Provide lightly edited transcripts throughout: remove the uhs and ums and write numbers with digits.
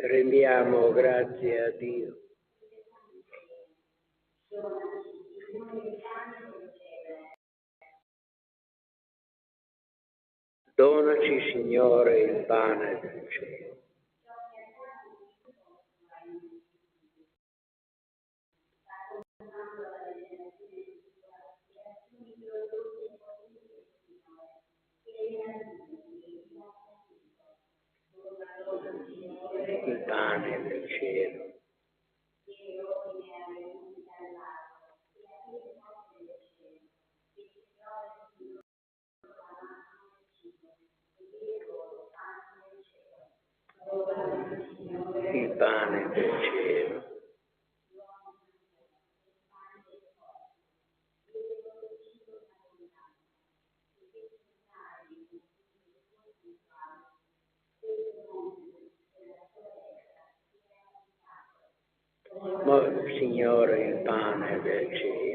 Rendiamo grazie a Dio. Donaci, Signore, il pane del cielo. Il pane del cielo. Il pane del cielo. Signore, il pane del cielo.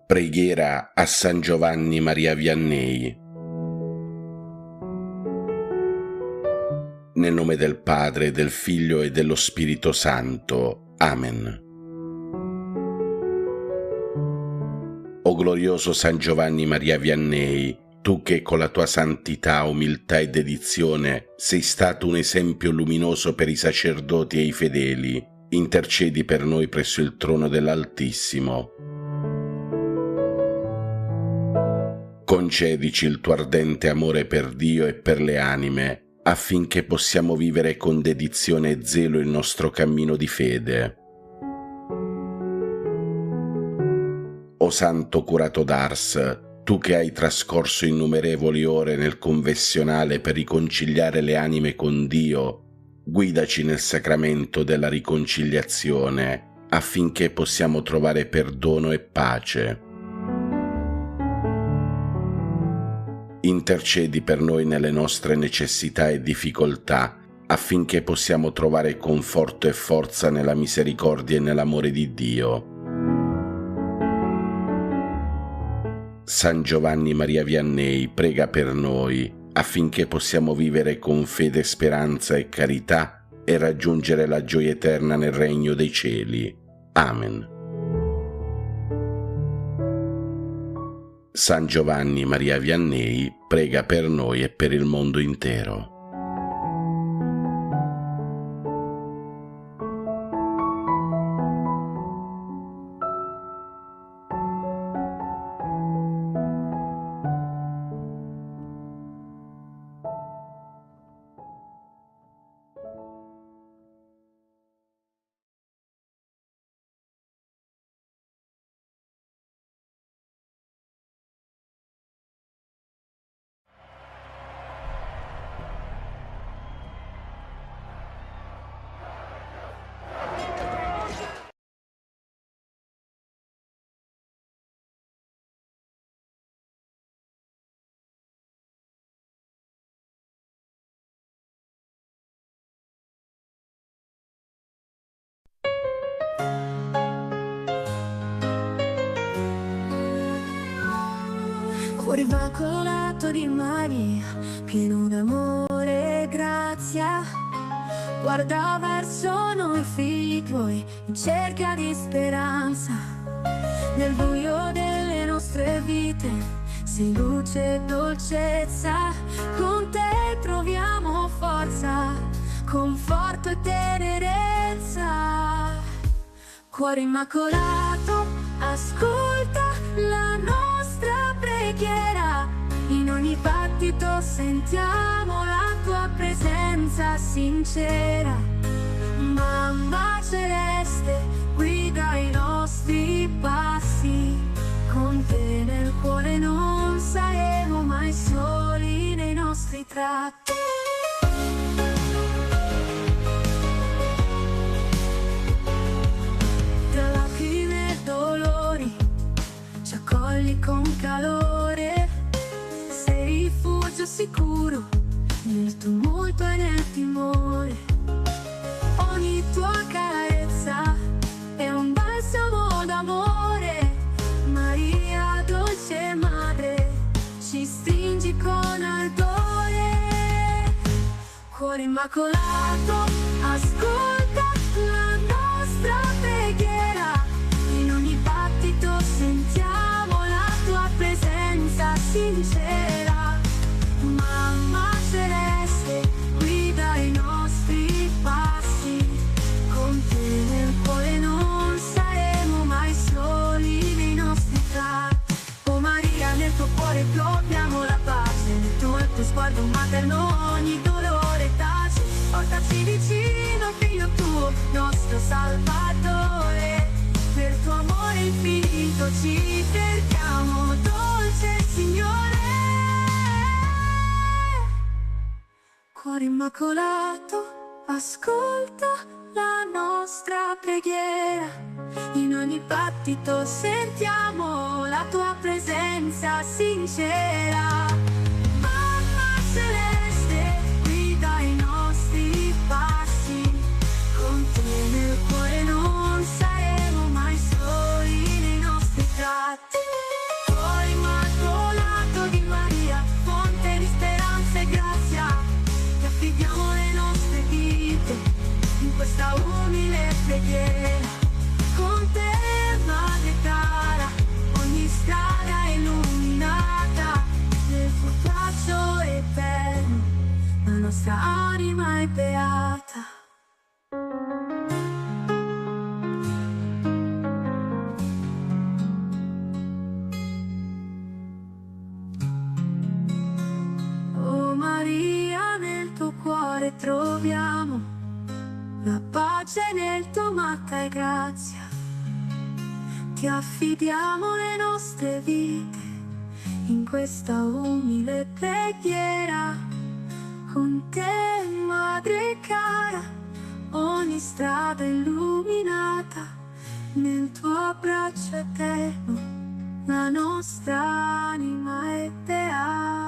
Preghiera a San Giovanni Maria Vianney. Nel nome del Padre, del Figlio e dello Spirito Santo. Amen. O glorioso San Giovanni Maria Vianney, tu che con la tua santità, umiltà e dedizione sei stato un esempio luminoso per i sacerdoti e i fedeli, intercedi per noi presso il trono dell'Altissimo. Concedici il tuo ardente amore per Dio e per le anime, affinché possiamo vivere con dedizione e zelo il nostro cammino di fede. O Santo Curato d'Ars, tu che hai trascorso innumerevoli ore nel confessionale per riconciliare le anime con Dio, guidaci nel sacramento della riconciliazione, affinché possiamo trovare perdono e pace. Intercedi per noi nelle nostre necessità e difficoltà, affinché possiamo trovare conforto e forza nella misericordia e nell'amore di Dio. San Giovanni Maria Vianney, prega per noi, affinché possiamo vivere con fede, speranza e carità e raggiungere la gioia eterna nel regno dei cieli. Amen. San Giovanni Maria Vianney, prega per noi e per il mondo intero. Cuore immacolato di Maria, pieno d'amore e grazia, guarda verso noi figli tuoi in cerca di speranza. Nel buio delle nostre vite sei luce e dolcezza, con te troviamo forza, conforto e tenerezza. Cuore immacolato, ascolta la nostra preghiera, in ogni battito sentiamo la tua presenza sincera. Mamma celeste, guida i nostri passi, con te nel cuore non saremo mai soli nei nostri tratti. Tra lacrime e dolori ci accogli con calore, sei rifugio sicuro nel tumulto e nel timore. Ogni tua carezza è un balsamo d'amore, Maria dolce madre, ci stringi con ardore. Cuore immacolato, ascolta la nostra preghiera, in ogni battito sentiamo la tua presenza sincera. Mamma celeste, guida i nostri passi, con te nel cuore non saremo mai soli nei nostri tratti. Oh Maria, nel tuo cuore proviamo la pace, nel tuo sguardo materno ogni dolore tace. Portaci vicino, figlio tuo, nostro Salvatore, per tuo amore infinito ci cerchiamo, dolce Signore. Cuore immacolato, ascolta la nostra preghiera, in ogni battito sentiamo la tua presenza sincera. Mamma celeste, guida i nostri passi, con te nel cuore non saremo mai soli nei nostri tratti. cuore troviamo la pace nel tuo amata e grazia. Ti affidiamo le nostre vite in questa umile preghiera. Con te, Madre cara, ogni strada illuminata nel tuo abbraccio eterno. La nostra anima è beata.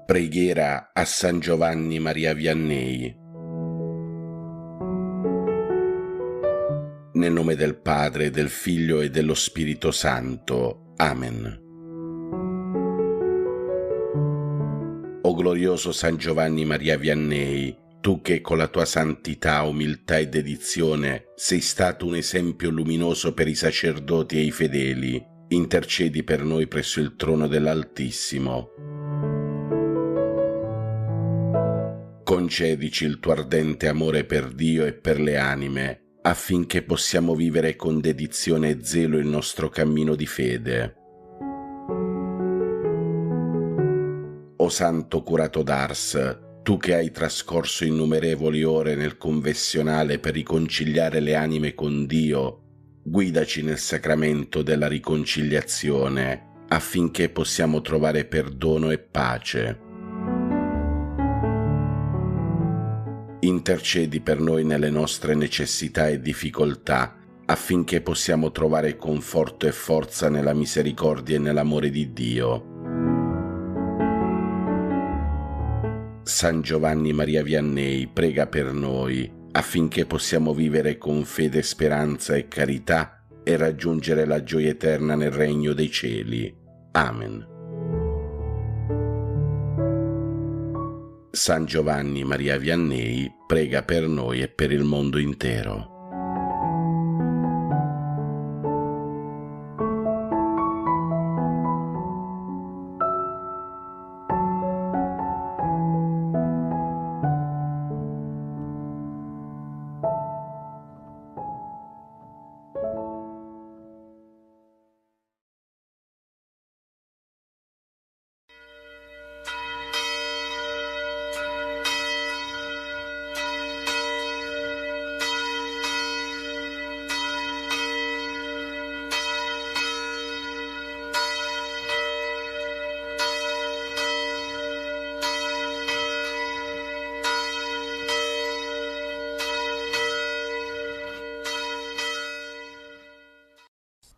Preghiera a San Giovanni Maria Vianney. Nel nome del Padre, del Figlio e dello Spirito Santo. Amen. O glorioso San Giovanni Maria Vianney, tu che con la tua santità, umiltà e dedizione sei stato un esempio luminoso per i sacerdoti e i fedeli, intercedi per noi presso il trono dell'Altissimo. Concedici il tuo ardente amore per Dio e per le anime, affinché possiamo vivere con dedizione e zelo il nostro cammino di fede. O Santo Curato d'Ars, tu che hai trascorso innumerevoli ore nel confessionale per riconciliare le anime con Dio, guidaci nel sacramento della riconciliazione, affinché possiamo trovare perdono e pace. Intercedi per noi nelle nostre necessità e difficoltà, affinché possiamo trovare conforto e forza nella misericordia e nell'amore di Dio. San Giovanni Maria Vianney, prega per noi, affinché possiamo vivere con fede, speranza e carità e raggiungere la gioia eterna nel regno dei cieli. Amen. San Giovanni Maria Vianney, prega per noi e per il mondo intero.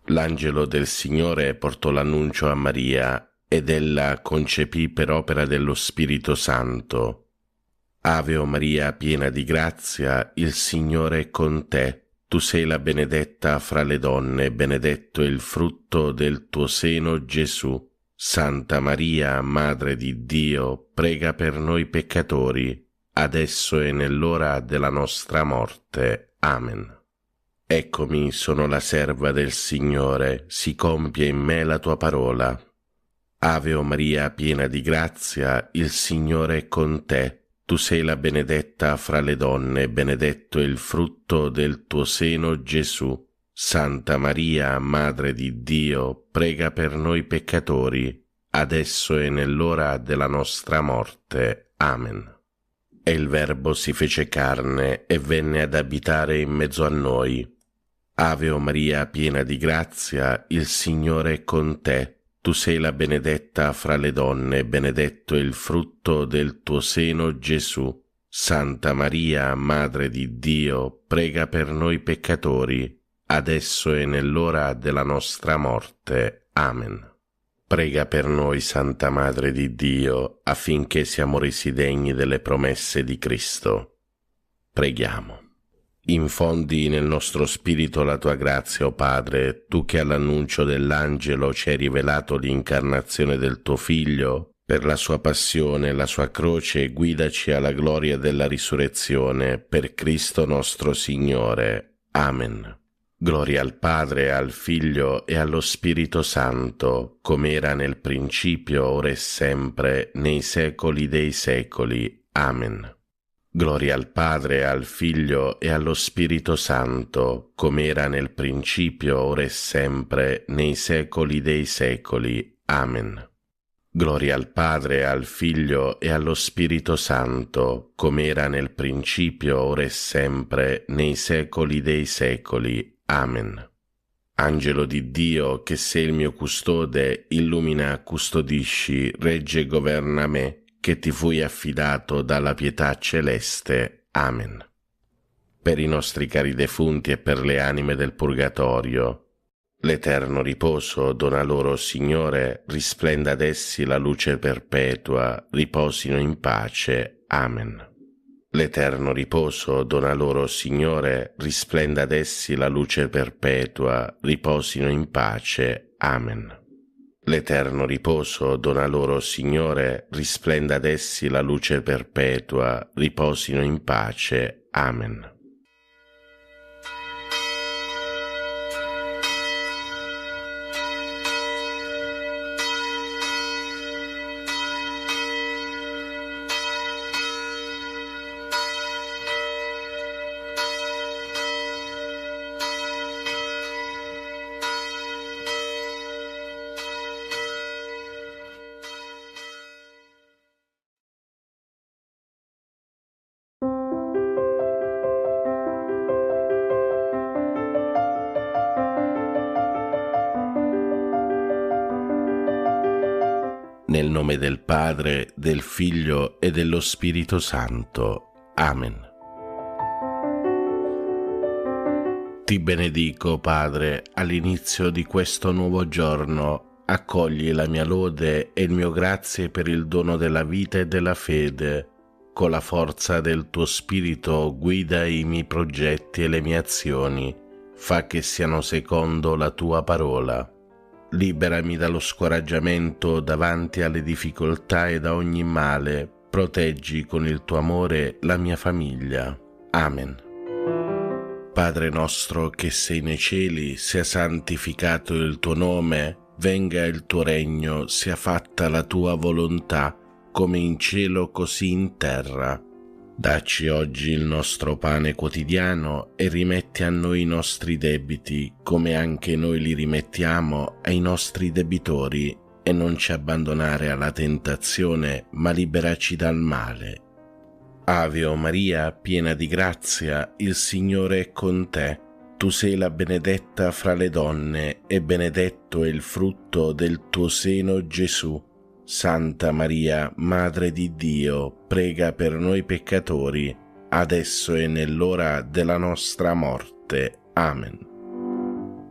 L'angelo del Signore portò l'annuncio a Maria ed ella concepì per opera dello Spirito Santo. Ave o Maria, piena di grazia, il Signore è con te. Tu sei la benedetta fra le donne, benedetto è il frutto del tuo seno, Gesù. Santa Maria, Madre di Dio, prega per noi peccatori, adesso e nell'ora della nostra morte. Amen. Eccomi, sono la serva del Signore, si compie in me la tua parola. Ave o Maria, piena di grazia, il Signore è con te. Tu sei la benedetta fra le donne, benedetto è il frutto del tuo seno, Gesù. Santa Maria, Madre di Dio, prega per noi peccatori, adesso e nell'ora della nostra morte. Amen. E il Verbo si fece carne e venne ad abitare in mezzo a noi. Ave o Maria, piena di grazia, il Signore è con te. Tu sei la benedetta fra le donne, benedetto è il frutto del tuo seno, Gesù. Santa Maria, Madre di Dio, prega per noi peccatori, adesso e nell'ora della nostra morte. Amen. Prega per noi, Santa Madre di Dio, affinché siamo resi degni delle promesse di Cristo. Preghiamo. Infondi nel nostro spirito la tua grazia, o Padre, tu che all'annuncio dell'angelo ci hai rivelato l'incarnazione del tuo Figlio, Per la sua passione e la sua croce, guidaci alla gloria della risurrezione, per Cristo nostro Signore. Amen. Gloria al Padre, al Figlio e allo Spirito Santo, come era nel principio, ora e sempre, nei secoli dei secoli. Amen. Gloria al Padre, al Figlio e allo Spirito Santo, come era nel principio, ora e sempre, nei secoli dei secoli. Amen. Gloria al Padre, al Figlio e allo Spirito Santo, come era nel principio, ora e sempre, nei secoli dei secoli. Amen. Angelo di Dio, che sei il mio custode, illumina, custodisci, regge e governa me, che ti fui affidato dalla pietà celeste. Amen. Per i nostri cari defunti e per le anime del purgatorio, l'eterno riposo dona loro, Signore, risplenda ad essi la luce perpetua, riposino in pace. Amen. L'eterno riposo dona loro, Signore, risplenda ad essi la luce perpetua, riposino in pace. Amen. L'eterno riposo dona loro, Signore, risplenda ad essi la luce perpetua, riposino in pace. Amen. Nel nome del Padre, del Figlio e dello Spirito Santo. Amen. Ti benedico, Padre, all'inizio di questo nuovo giorno. Accogli la mia lode e il mio grazie per il dono della vita e della fede. Con la forza del tuo Spirito guida i miei progetti e le mie azioni. Fa che siano secondo la tua parola. Liberami dallo scoraggiamento davanti alle difficoltà e da ogni male. Proteggi con il tuo amore la mia famiglia. Amen. Padre nostro che sei nei cieli, sia santificato il tuo nome, venga il tuo regno, sia fatta la tua volontà, come in cielo così in terra. Dacci oggi il nostro pane quotidiano e rimetti a noi i nostri debiti, come anche noi li rimettiamo ai nostri debitori, e non ci abbandonare alla tentazione, ma liberaci dal male. Ave o Maria, piena di grazia, il Signore è con te. Tu sei la benedetta fra le donne, e benedetto è il frutto del tuo seno, Gesù. Santa Maria, Madre di Dio, prega per noi peccatori, adesso e nell'ora della nostra morte. Amen.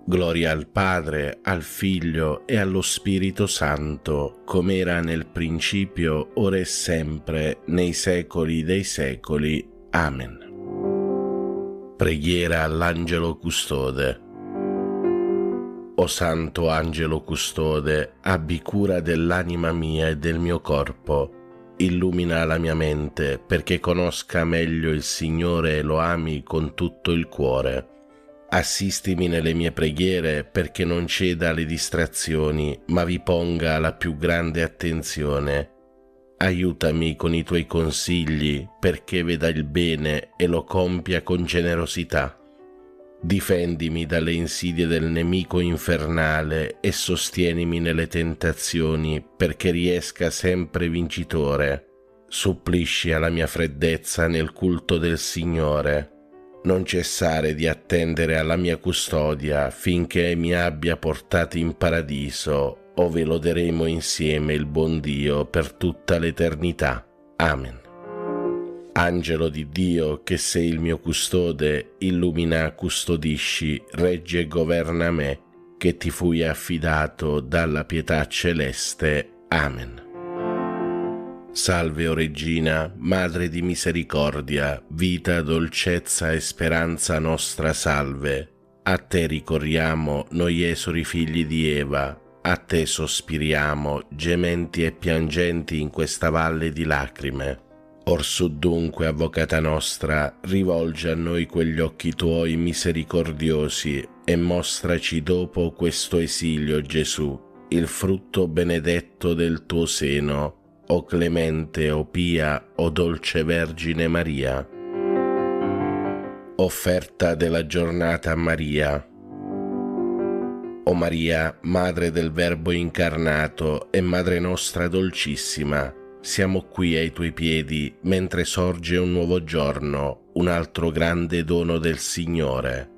Gloria al Padre, al Figlio e allo Spirito Santo, come era nel principio, ora e sempre, nei secoli dei secoli. Amen. Preghiera all'Angelo Custode. O Santo Angelo Custode, abbi cura dell'anima mia e del mio corpo. Illumina la mia mente perché conosca meglio il Signore e lo ami con tutto il cuore. Assistimi nelle mie preghiere perché non ceda alle distrazioni, ma vi ponga la più grande attenzione. Aiutami con i tuoi consigli perché veda il bene e lo compia con generosità. Difendimi dalle insidie del nemico infernale e sostienimi nelle tentazioni perché riesca sempre vincitore. Supplisci alla mia freddezza nel culto del Signore. Non cessare di attendere alla mia custodia finché mi abbia portati in paradiso, ove loderemo insieme il buon Dio per tutta l'eternità. Amen. Angelo di Dio, che sei il mio custode, illumina, custodisci, regge e governa me, che ti fui affidato dalla pietà celeste. Amen. Salve, o Regina, Madre di misericordia, vita, dolcezza e speranza nostra, salve. A te ricorriamo, noi esori figli di Eva. a te sospiriamo, gementi e piangenti in questa valle di lacrime. Orsù dunque, Avvocata nostra, rivolgi a noi quegli occhi tuoi misericordiosi e mostraci dopo questo esilio, Gesù, il frutto benedetto del tuo seno, o clemente, o pia, o dolce Vergine Maria. Offerta della giornata a Maria. O Maria, Madre del Verbo incarnato e Madre nostra dolcissima, siamo qui ai tuoi piedi mentre sorge un nuovo giorno, un altro grande dono del Signore.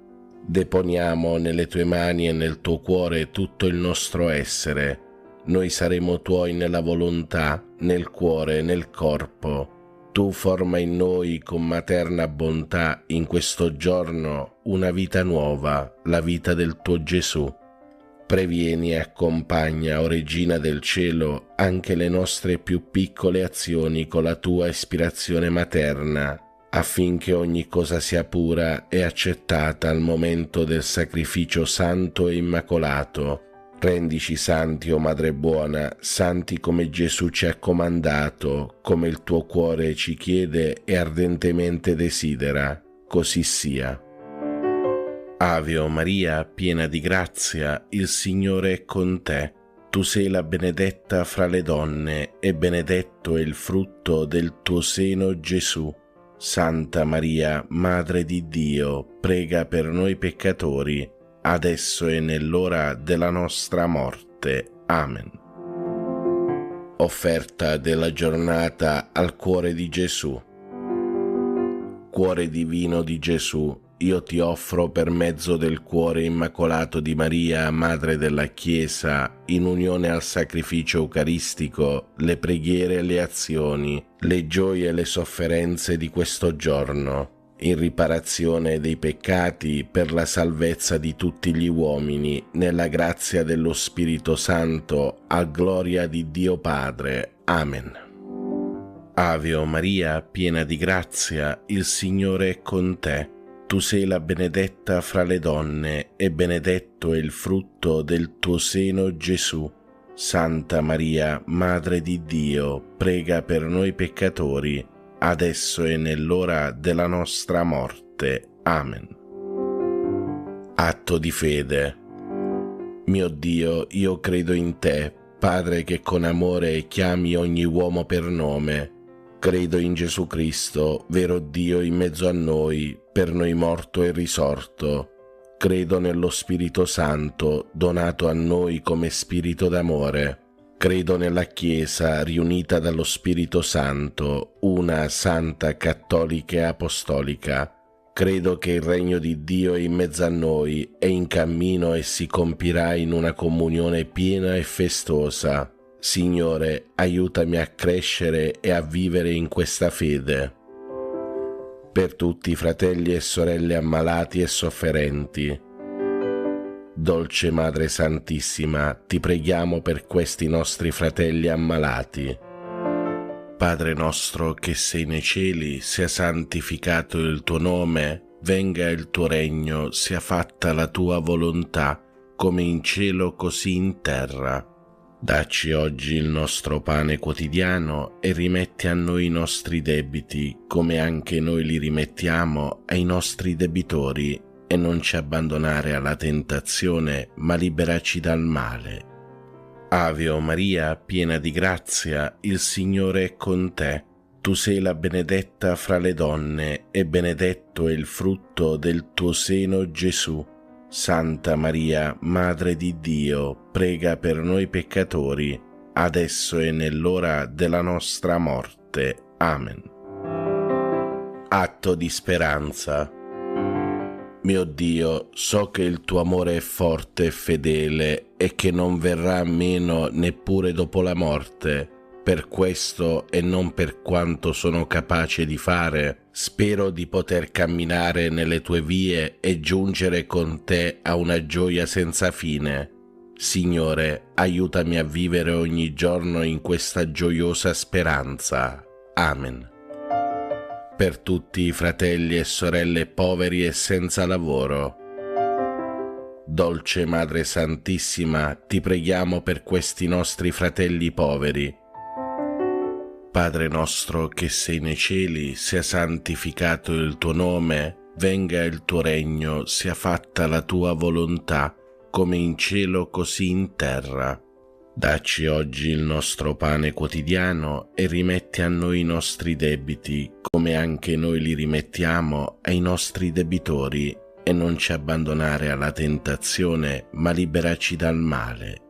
Deponiamo nelle tue mani e nel tuo cuore tutto il nostro essere. Noi saremo tuoi nella volontà, nel cuore, nel corpo. Tu forma in noi con materna bontà in questo giorno una vita nuova, la vita del tuo Gesù. Previeni e accompagna, o Regina del Cielo, anche le nostre più piccole azioni con la tua ispirazione materna, affinché ogni cosa sia pura e accettata al momento del sacrificio santo e immacolato. Rendici santi, o Madre buona, santi come Gesù ci ha comandato, come il tuo cuore ci chiede e ardentemente desidera. Così sia. Ave o Maria, piena di grazia, il Signore è con te. Tu sei la benedetta fra le donne, e benedetto è il frutto del tuo seno, Gesù. Santa Maria, Madre di Dio, prega per noi peccatori, adesso e nell'ora della nostra morte. Amen. Offerta della giornata al cuore di Gesù. Cuore divino di Gesù, io ti offro per mezzo del cuore immacolato di Maria, Madre della Chiesa, in unione al sacrificio eucaristico, le preghiere e le azioni, le gioie e le sofferenze di questo giorno, in riparazione dei peccati, per la salvezza di tutti gli uomini, nella grazia dello Spirito Santo, a gloria di Dio Padre. Amen. Ave o Maria, piena di grazia, il Signore è con te. Tu sei la benedetta fra le donne, e benedetto è il frutto del tuo seno, Gesù. Santa Maria, Madre di Dio, prega per noi peccatori, adesso e nell'ora della nostra morte. Amen. Atto di fede. Mio Dio, io credo in te, Padre che con amore chiami ogni uomo per nome. Credo in Gesù Cristo, vero Dio in mezzo a noi, per noi morto e risorto. Credo nello Spirito Santo, donato a noi come Spirito d'amore. Credo nella Chiesa, riunita dallo Spirito Santo, una, santa, cattolica e apostolica. Credo che il regno di Dio è in mezzo a noi, è in cammino e si compirà in una comunione piena e festosa. Signore, aiutami a crescere e a vivere in questa fede. Per tutti i fratelli e sorelle ammalati e sofferenti. Dolce Madre Santissima, ti preghiamo per questi nostri fratelli ammalati. Padre nostro che sei nei cieli, sia santificato il tuo nome, venga il tuo regno, sia fatta la tua volontà, come in cielo così in terra. Dacci oggi il nostro pane quotidiano e rimetti a noi i nostri debiti, come anche noi li rimettiamo ai nostri debitori, e non ci abbandonare alla tentazione, ma liberaci dal male. Ave o Maria, piena di grazia, il Signore è con te. Tu sei la benedetta fra le donne, e benedetto è il frutto del tuo seno, Gesù. Santa Maria, Madre di Dio, prega per noi peccatori, adesso e nell'ora della nostra morte. Amen. Atto di speranza. Mio Dio, so che il tuo amore è forte e fedele e che non verrà meno neppure dopo la morte. Per questo, e non per quanto sono capace di fare, spero di poter camminare nelle tue vie e giungere con te a una gioia senza fine. Signore, aiutami a vivere ogni giorno in questa gioiosa speranza. Amen. Per tutti i fratelli e sorelle poveri e senza lavoro. Dolce Madre Santissima, ti preghiamo per questi nostri fratelli poveri. Padre nostro che sei nei cieli, sia santificato il tuo nome, venga il tuo regno, sia fatta la tua volontà, come in cielo così in terra. Dacci oggi il nostro pane quotidiano e rimetti a noi i nostri debiti, come anche noi li rimettiamo ai nostri debitori, e non ci abbandonare alla tentazione, ma liberaci dal male.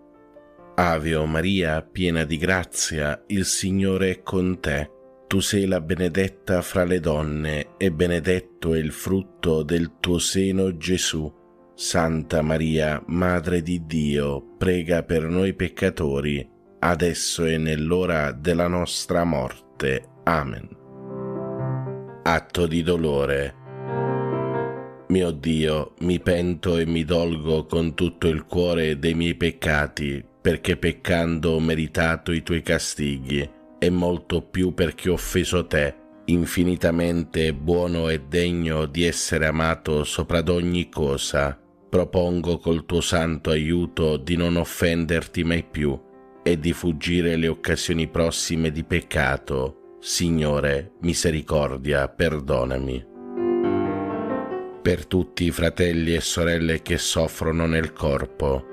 Ave Maria, piena di grazia, il Signore è con te. Tu sei la benedetta fra le donne, e benedetto è il frutto del tuo seno, Gesù. Santa Maria, Madre di Dio, prega per noi peccatori, adesso e nell'ora della nostra morte. Amen. Atto di dolore. Mio Dio, mi pento e mi dolgo con tutto il cuore dei miei peccati, perché peccando ho meritato i tuoi castighi, e molto più perché ho offeso te, infinitamente buono e degno di essere amato sopra d'ogni cosa. Propongo col tuo santo aiuto di non offenderti mai più e di fuggire le occasioni prossime di peccato. Signore, misericordia, perdonami. Per tutti i fratelli e sorelle che soffrono nel corpo.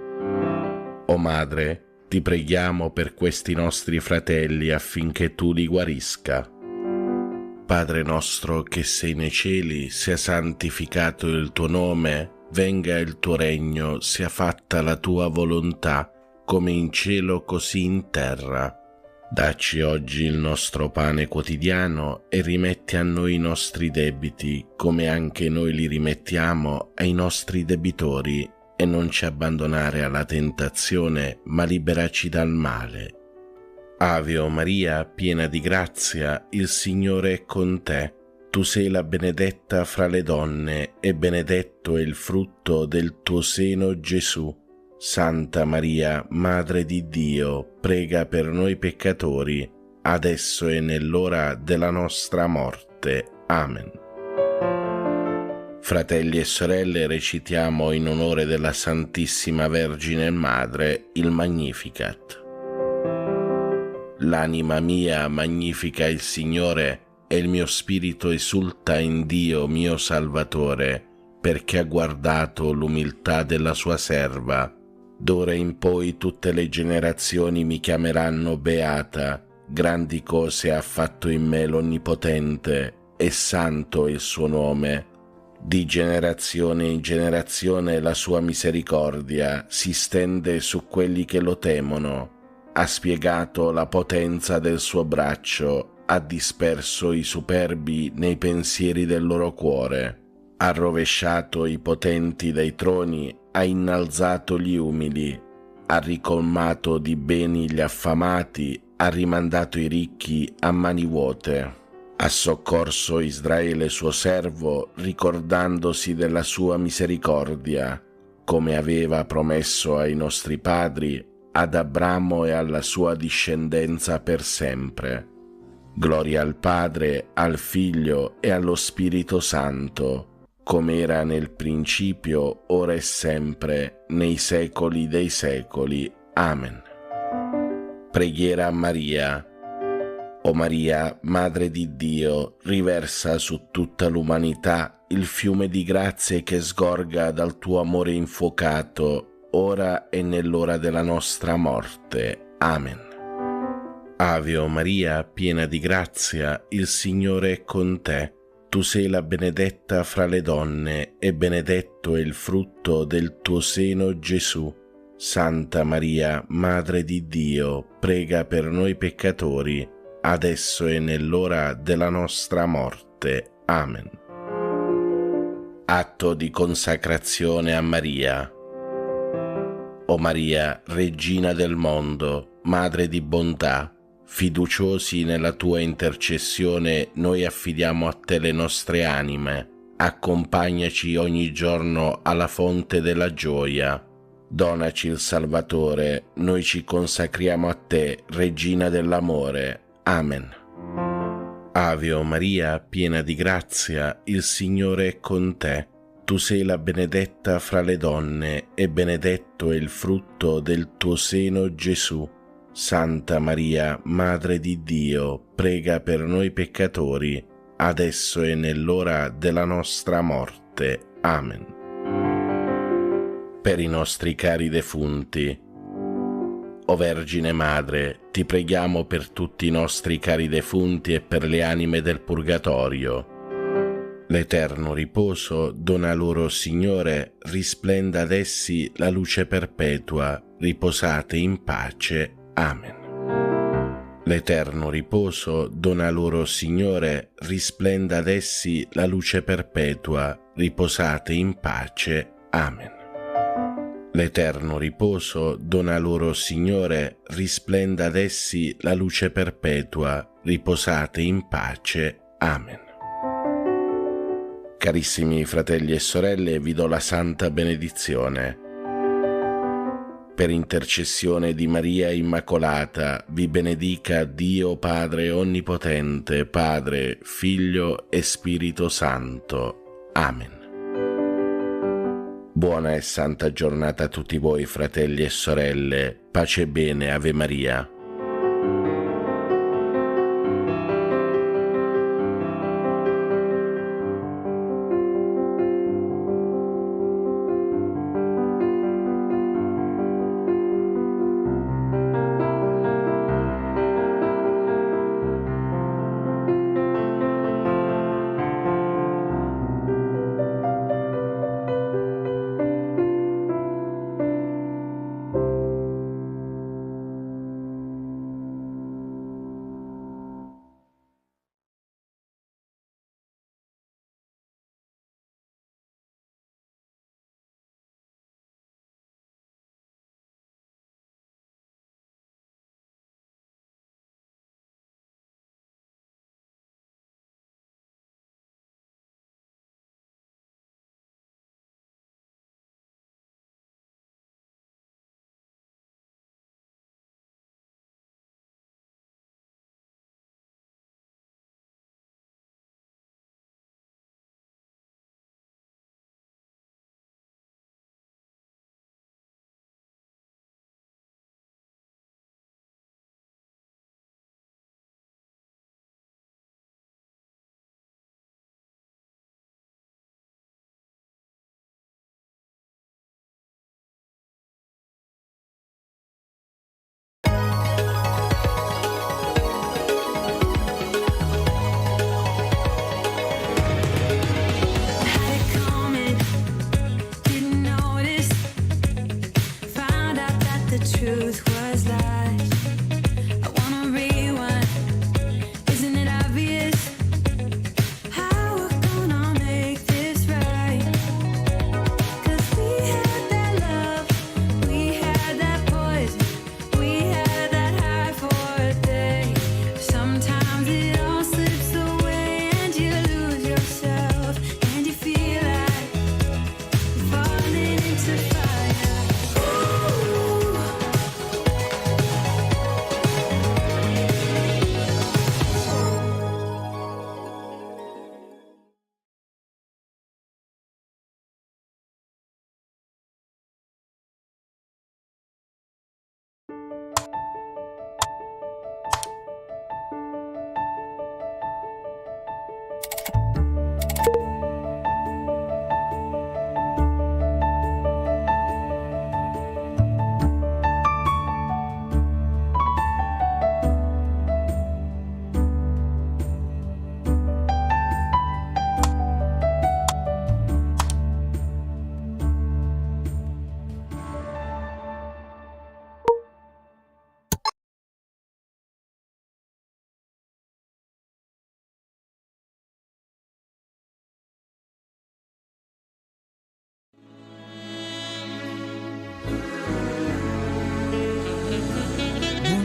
O Madre, ti preghiamo per questi nostri fratelli affinché tu li guarisca. Padre nostro che sei nei cieli, sia santificato il tuo nome, venga il tuo regno, sia fatta la tua volontà, come in cielo così in terra. Dacci oggi il nostro pane quotidiano e rimetti a noi i nostri debiti, come anche noi li rimettiamo ai nostri debitori, e non ci abbandonare alla tentazione, ma liberaci dal male. Ave Maria, piena di grazia, il Signore è con te. Tu sei la benedetta fra le donne, e benedetto è il frutto del tuo seno, Gesù. Santa Maria, Madre di Dio, prega per noi peccatori, adesso e nell'ora della nostra morte. Amen. Fratelli e sorelle, recitiamo in onore della Santissima Vergine Madre il Magnificat. L'anima mia magnifica il Signore, e il mio spirito esulta in Dio mio Salvatore, perché ha guardato l'umiltà della sua serva. D'ora in poi tutte le generazioni mi chiameranno beata. Grandi cose ha fatto in me l'Onnipotente, e santo è il suo nome. Di generazione in generazione la sua misericordia si stende su quelli che lo temono. Ha spiegato la potenza del suo braccio, ha disperso i superbi nei pensieri del loro cuore. Ha rovesciato i potenti dai troni, ha innalzato gli umili, ha ricolmato di beni gli affamati, ha rimandato i ricchi a mani vuote. Ha soccorso Israele suo servo, ricordandosi della sua misericordia, come aveva promesso ai nostri padri, ad Abramo e alla sua discendenza per sempre. Gloria al Padre, al Figlio e allo Spirito Santo, come era nel principio, ora e sempre, nei secoli dei secoli. Amen. Preghiera a Maria. O Maria, Madre di Dio, riversa su tutta l'umanità il fiume di grazie che sgorga dal tuo amore infuocato, ora e nell'ora della nostra morte. Amen. Ave Maria, piena di grazia, il Signore è con te. Tu sei la benedetta fra le donne, e benedetto è il frutto del tuo seno, Gesù. Santa Maria, Madre di Dio, prega per noi peccatori, adesso e nell'ora della nostra morte. Amen. Atto di consacrazione a Maria. O Maria, Regina del mondo, Madre di bontà, fiduciosi nella tua intercessione, noi affidiamo a te le nostre anime. Accompagnaci ogni giorno alla fonte della gioia. Donaci il Salvatore, noi ci consacriamo a te, Regina dell'amore. Amen. Ave Maria, piena di grazia, il Signore è con te. tu sei la benedetta fra le donne e benedetto è il frutto del tuo seno, Gesù. Santa Maria, Madre di Dio, prega per noi peccatori, adesso e nell'ora della nostra morte. Amen. Per i nostri cari defunti, o Vergine Madre, ti preghiamo per tutti i nostri cari defunti e per le anime del purgatorio. L'eterno riposo dona loro, Signore, risplenda ad essi la luce perpetua, riposate in pace. Amen. L'eterno riposo dona loro, Signore, risplenda ad essi la luce perpetua, riposate in pace. Amen. L'eterno riposo dona loro, Signore, risplenda ad essi la luce perpetua, riposate in pace. Amen. Carissimi fratelli e sorelle, vi do la santa benedizione. Per intercessione di Maria Immacolata, vi benedica Dio Padre Onnipotente, Padre, Figlio e Spirito Santo. Amen. Buona e santa giornata a tutti voi, fratelli e sorelle. Pace e bene, Ave Maria. Truth was lies. I wanna rewind. Isn't it obvious how we're gonna make this right? 'Cause we had that love, we had that poison, we had that high for a day. Sometimes it all slips away and you lose yourself and you feel like you're falling into fire.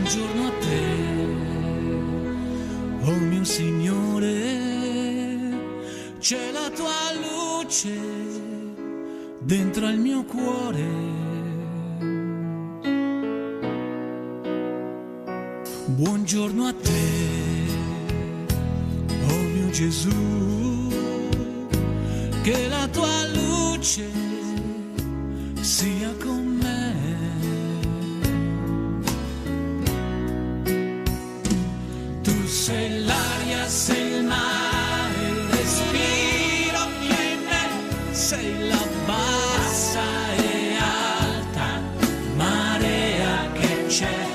Buongiorno a te, oh mio Signore, c'è la tua luce dentro al mio cuore. Buongiorno a te, oh mio Gesù, che la tua luce luce sia con me. Tu sei l'aria, sei il mare, il respiro che in me, sei la bassa e alta marea che c'è.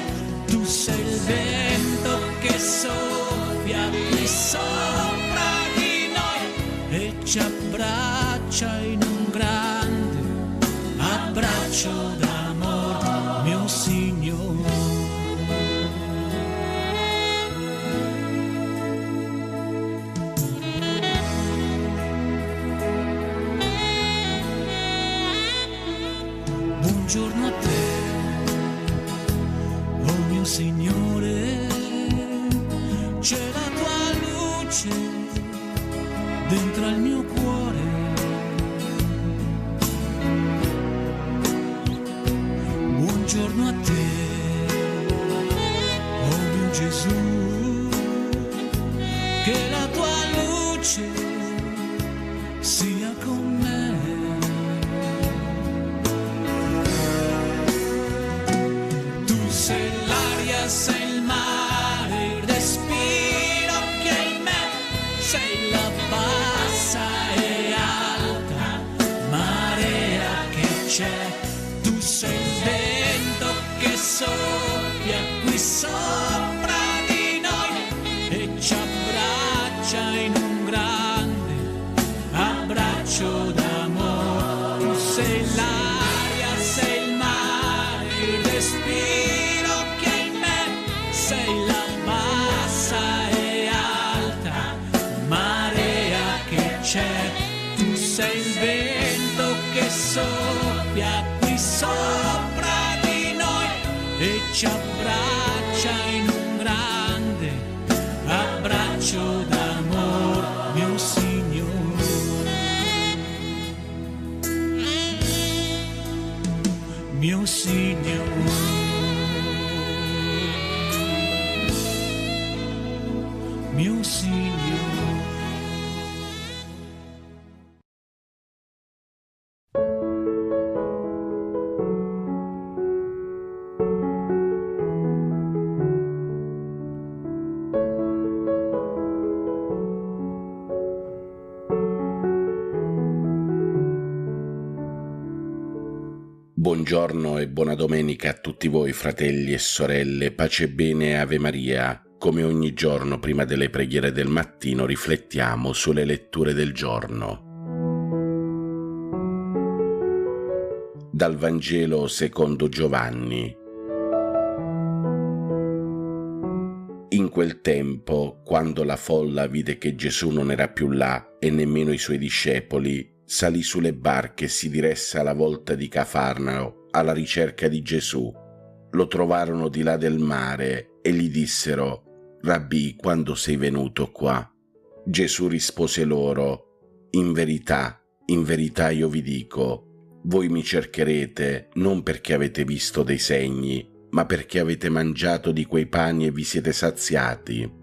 Tu sei il vento che soffia qui sopra di noi e ci abbraccia in un grande abbraccio d'amore, mio Signore. Buongiorno a te, oh mio Signore, c'è la tua luce dentro al mio cuore. Buongiorno a te, oh mio Gesù, che la tua luce sia con me. Sei l'aria, sei il mare, il respiro che in me, sei la bassa e alta marea che c'è. Tu sei il vento che soffia qui sopra di noi e ci abbraccia in un grande abbraccio d'amore. Tu sei l'aria, sei il mare, il respiro, sei la bassa e alta marea che c'è. Tu sei il vento che soffia qui sopra di noi e ci abbraccia in un grande abbraccio d'amore, mio Signore. Mio Signore. Mio Signore. Buongiorno e buona domenica a tutti voi fratelli e sorelle, pace e bene, Ave Maria. Come ogni giorno prima delle preghiere del mattino riflettiamo sulle letture del giorno. Dal Vangelo secondo Giovanni. In quel tempo, quando la folla vide che Gesù non era più là e nemmeno i suoi discepoli, salì sulle barche e si diresse alla volta di Cafarnao alla ricerca di Gesù. Lo trovarono di là del mare e gli dissero: Rabbì, quando sei venuto qua? Gesù rispose loro: in verità io vi dico, voi mi cercherete non perché avete visto dei segni, ma perché avete mangiato di quei pani e vi siete saziati.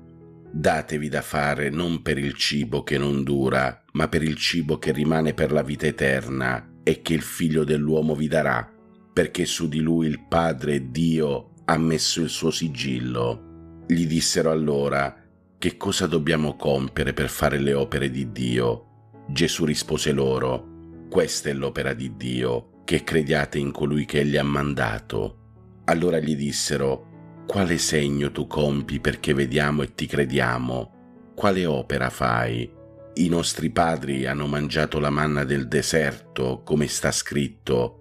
Datevi da fare non per il cibo che non dura, ma per il cibo che rimane per la vita eterna e che il Figlio dell'uomo vi darà, perché su di lui il Padre Dio ha messo il suo sigillo. Gli dissero allora: che cosa dobbiamo compiere per fare le opere di Dio? Gesù rispose loro: questa è l'opera di Dio, che crediate in colui che egli ha mandato. Allora gli dissero: quale segno tu compi perché vediamo e ti crediamo? Quale opera fai? I nostri padri hanno mangiato la manna del deserto, come sta scritto.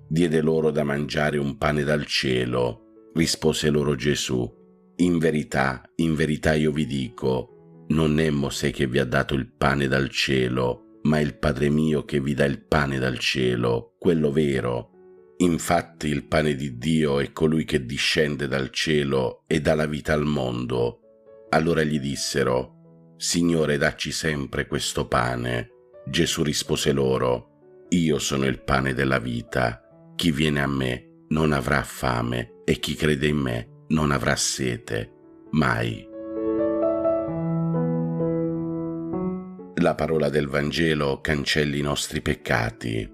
Diede loro da mangiare un pane dal cielo. Rispose loro Gesù: in verità io vi dico, non è Mosè che vi ha dato il pane dal cielo, ma il Padre mio che vi dà il pane dal cielo, quello vero. Infatti il pane di Dio è colui che discende dal cielo e dà la vita al mondo. Allora gli dissero: Signore, dacci sempre questo pane. Gesù rispose loro: io sono il pane della vita. Chi viene a me non avrà fame e chi crede in me non avrà sete mai. La parola del Vangelo cancelli i nostri peccati.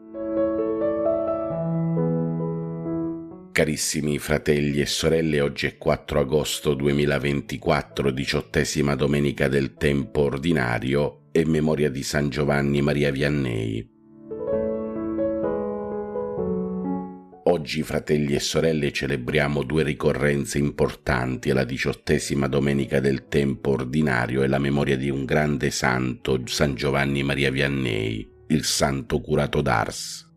Carissimi fratelli e sorelle, oggi è 4 agosto 2024, 18ª domenica del tempo ordinario e memoria di San Giovanni Maria Vianney. Oggi, fratelli e sorelle, celebriamo 2 ricorrenze importanti, la 18ª domenica del tempo ordinario e la memoria di un grande santo, San Giovanni Maria Vianney, il santo curato d'Ars.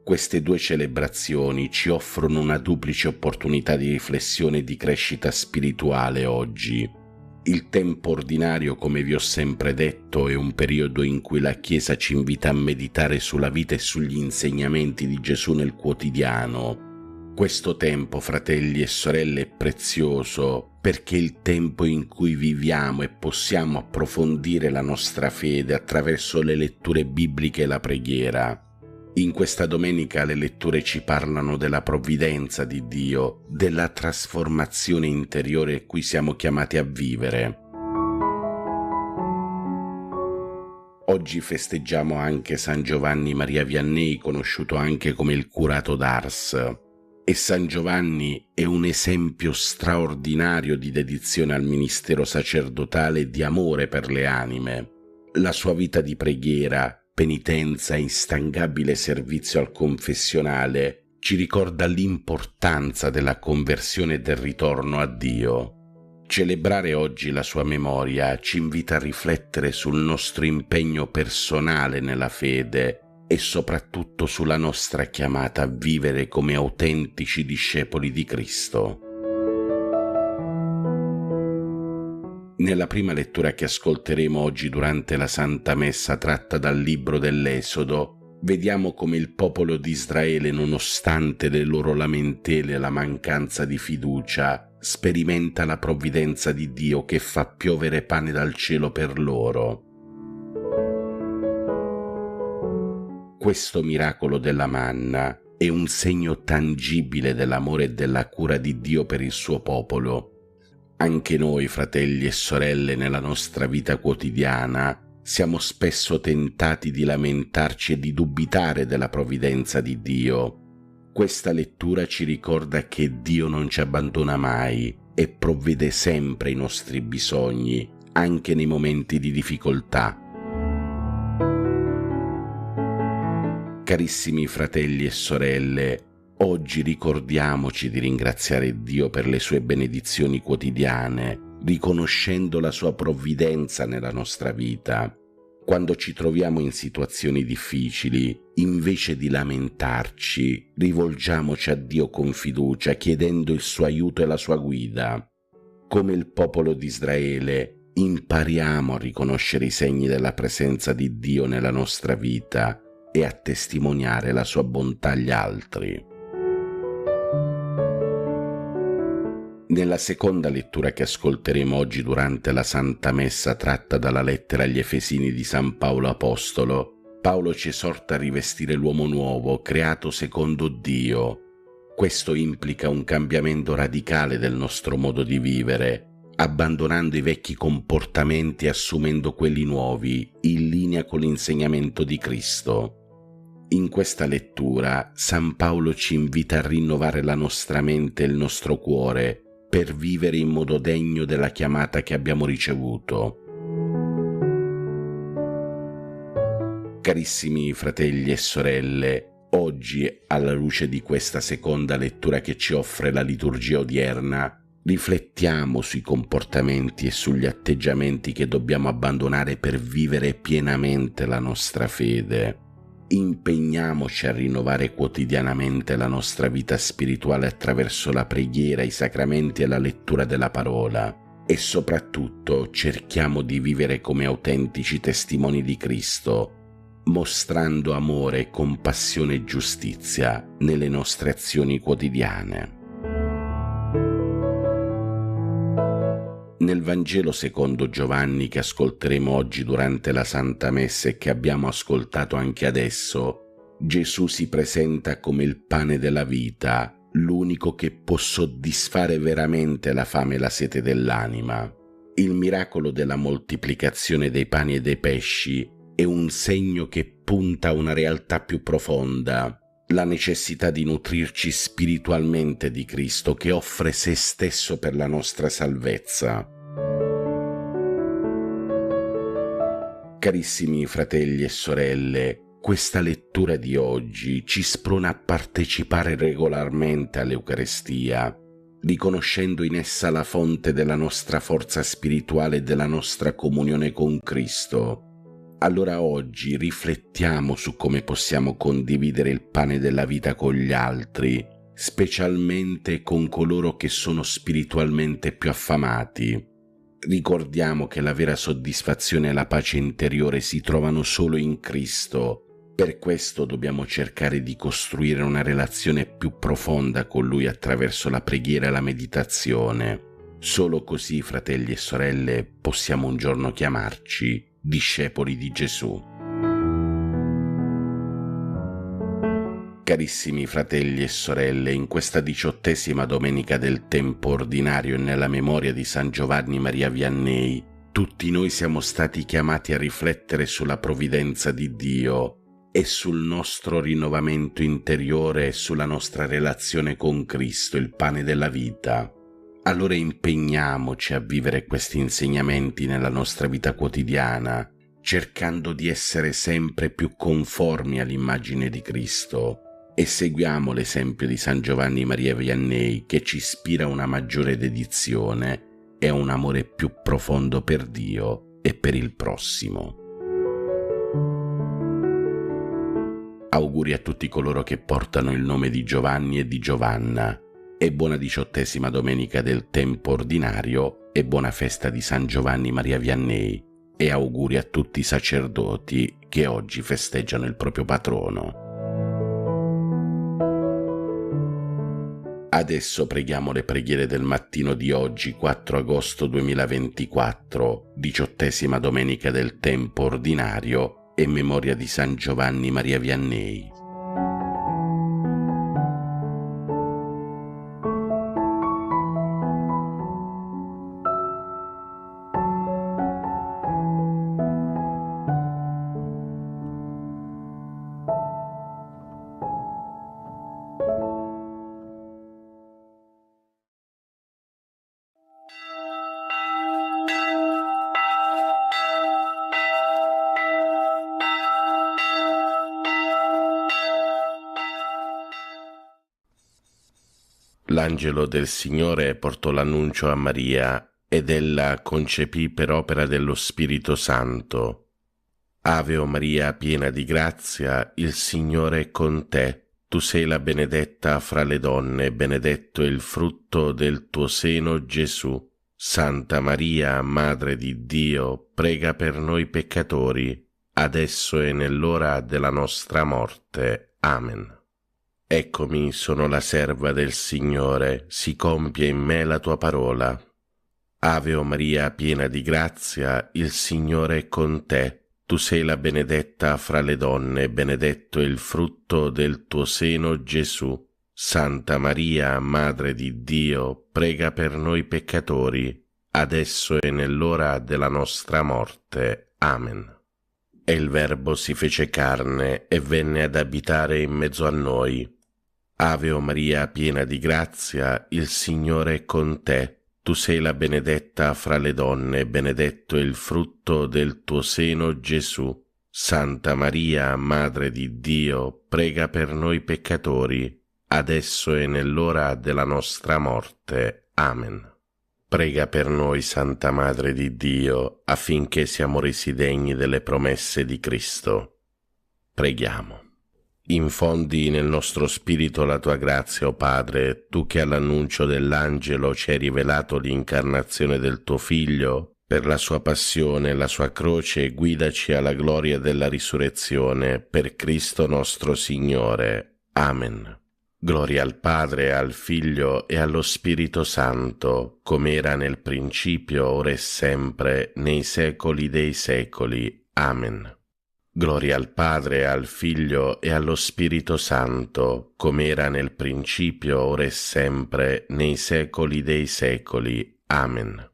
Queste 2 celebrazioni ci offrono una duplice opportunità di riflessione e di crescita spirituale oggi. Il tempo ordinario, come vi ho sempre detto, è un periodo in cui la Chiesa ci invita a meditare sulla vita e sugli insegnamenti di Gesù nel quotidiano. Questo tempo, fratelli e sorelle, è prezioso perché è il tempo in cui viviamo e possiamo approfondire la nostra fede attraverso le letture bibliche e la preghiera. In questa domenica le letture ci parlano della provvidenza di Dio, della trasformazione interiore cui siamo chiamati a vivere. Oggi festeggiamo anche San Giovanni Maria Vianney, conosciuto anche come il curato d'Ars. E San Giovanni è un esempio straordinario di dedizione al ministero sacerdotale e di amore per le anime. La sua vita di preghiera, penitenza e instancabile servizio al confessionale ci ricorda l'importanza della conversione e del ritorno a Dio. Celebrare oggi la sua memoria ci invita a riflettere sul nostro impegno personale nella fede e soprattutto sulla nostra chiamata a vivere come autentici discepoli di Cristo. Nella prima lettura che ascolteremo oggi durante la Santa Messa tratta dal libro dell'Esodo, vediamo come il popolo di Israele, nonostante le loro lamentele e la mancanza di fiducia, sperimenta la provvidenza di Dio che fa piovere pane dal cielo per loro. Questo miracolo della manna è un segno tangibile dell'amore e della cura di Dio per il suo popolo. Anche noi, fratelli e sorelle, nella nostra vita quotidiana siamo spesso tentati di lamentarci e di dubitare della provvidenza di Dio. Questa lettura ci ricorda che Dio non ci abbandona mai e provvede sempre ai nostri bisogni, anche nei momenti di difficoltà. Carissimi fratelli e sorelle, oggi ricordiamoci di ringraziare Dio per le sue benedizioni quotidiane, riconoscendo la sua provvidenza nella nostra vita. Quando ci troviamo in situazioni difficili, invece di lamentarci, rivolgiamoci a Dio con fiducia, chiedendo il suo aiuto e la sua guida. Come il popolo di Israele, impariamo a riconoscere i segni della presenza di Dio nella nostra vita e a testimoniare la sua bontà agli altri. Nella seconda lettura che ascolteremo oggi durante la Santa Messa tratta dalla lettera agli Efesini di San Paolo Apostolo, Paolo ci esorta a rivestire l'uomo nuovo, creato secondo Dio. Questo implica un cambiamento radicale del nostro modo di vivere, abbandonando i vecchi comportamenti e assumendo quelli nuovi, in linea con l'insegnamento di Cristo. In questa lettura, San Paolo ci invita a rinnovare la nostra mente e il nostro cuore, per vivere in modo degno della chiamata che abbiamo ricevuto. Carissimi fratelli e sorelle, oggi, alla luce di questa seconda lettura che ci offre la liturgia odierna, riflettiamo sui comportamenti e sugli atteggiamenti che dobbiamo abbandonare per vivere pienamente la nostra fede. Impegniamoci a rinnovare quotidianamente la nostra vita spirituale attraverso la preghiera, i sacramenti e la lettura della parola e soprattutto cerchiamo di vivere come autentici testimoni di Cristo, mostrando amore, compassione e giustizia nelle nostre azioni quotidiane. Nel Vangelo secondo Giovanni che ascolteremo oggi durante la Santa Messa e che abbiamo ascoltato anche adesso, Gesù si presenta come il pane della vita, l'unico che può soddisfare veramente la fame e la sete dell'anima. Il miracolo della moltiplicazione dei pani e dei pesci è un segno che punta a una realtà più profonda. la necessità di nutrirci spiritualmente di Cristo che offre se stesso per la nostra salvezza. Carissimi fratelli e sorelle, questa lettura di oggi ci sprona a partecipare regolarmente all'Eucarestia, riconoscendo in essa la fonte della nostra forza spirituale e della nostra comunione con Cristo. Allora oggi riflettiamo su come possiamo condividere il pane della vita con gli altri, specialmente con coloro che sono spiritualmente più affamati. Ricordiamo che la vera soddisfazione e la pace interiore si trovano solo in Cristo. Per questo dobbiamo cercare di costruire una relazione più profonda con Lui attraverso la preghiera e la meditazione. Solo così, fratelli e sorelle, possiamo un giorno chiamarci discepoli di Gesù. Carissimi fratelli e sorelle, in questa 18ª domenica del tempo ordinario e nella memoria di San Giovanni Maria Vianney, tutti noi siamo stati chiamati a riflettere sulla provvidenza di Dio e sul nostro rinnovamento interiore e sulla nostra relazione con Cristo, il pane della vita. Allora impegniamoci a vivere questi insegnamenti nella nostra vita quotidiana, cercando di essere sempre più conformi all'immagine di Cristo. E seguiamo l'esempio di San Giovanni Maria Vianney che ci ispira a una maggiore dedizione e a un amore più profondo per Dio e per il prossimo. Auguri a tutti coloro che portano il nome di Giovanni e di Giovanna e buona 18ª domenica del tempo ordinario e buona festa di San Giovanni Maria Vianney e auguri a tutti i sacerdoti che oggi festeggiano il proprio patrono. Adesso preghiamo le preghiere del mattino di oggi, 4 agosto 2024, 18ª domenica del tempo ordinario e memoria di San Giovanni Maria Vianney. L'angelo del Signore portò l'annuncio a Maria ed ella concepì per opera dello Spirito Santo. Ave o Maria, piena di grazia, il Signore è con te. Tu sei la benedetta fra le donne, benedetto è il frutto del tuo seno, Gesù. Santa Maria, Madre di Dio, prega per noi peccatori, adesso e nell'ora della nostra morte. Amen. Eccomi, sono la serva del Signore, si compie in me la tua parola. Ave o Maria, piena di grazia, il Signore è con te. Tu sei la benedetta fra le donne, benedetto è il frutto del tuo seno, Gesù. Santa Maria, Madre di Dio, prega per noi peccatori, adesso e nell'ora della nostra morte. Amen. E il Verbo si fece carne e venne ad abitare in mezzo a noi. Ave o Maria, piena di grazia, il Signore è con te. Tu sei la benedetta fra le donne, benedetto è il frutto del tuo seno, Gesù. Santa Maria, Madre di Dio, prega per noi peccatori, adesso e nell'ora della nostra morte. Amen. Prega per noi, Santa Madre di Dio, affinché siamo resi degni delle promesse di Cristo. Preghiamo. Infondi nel nostro spirito la tua grazia, o Padre, tu che all'annuncio dell'angelo ci hai rivelato l'incarnazione del tuo Figlio, per la sua passione e la sua croce, guidaci alla gloria della risurrezione, per Cristo nostro Signore. Amen. Gloria al Padre, al Figlio e allo Spirito Santo, come era nel principio, ora e sempre, nei secoli dei secoli. Amen. Gloria al Padre, al Figlio e allo Spirito Santo, come era nel principio, ora e sempre, nei secoli dei secoli. Amen.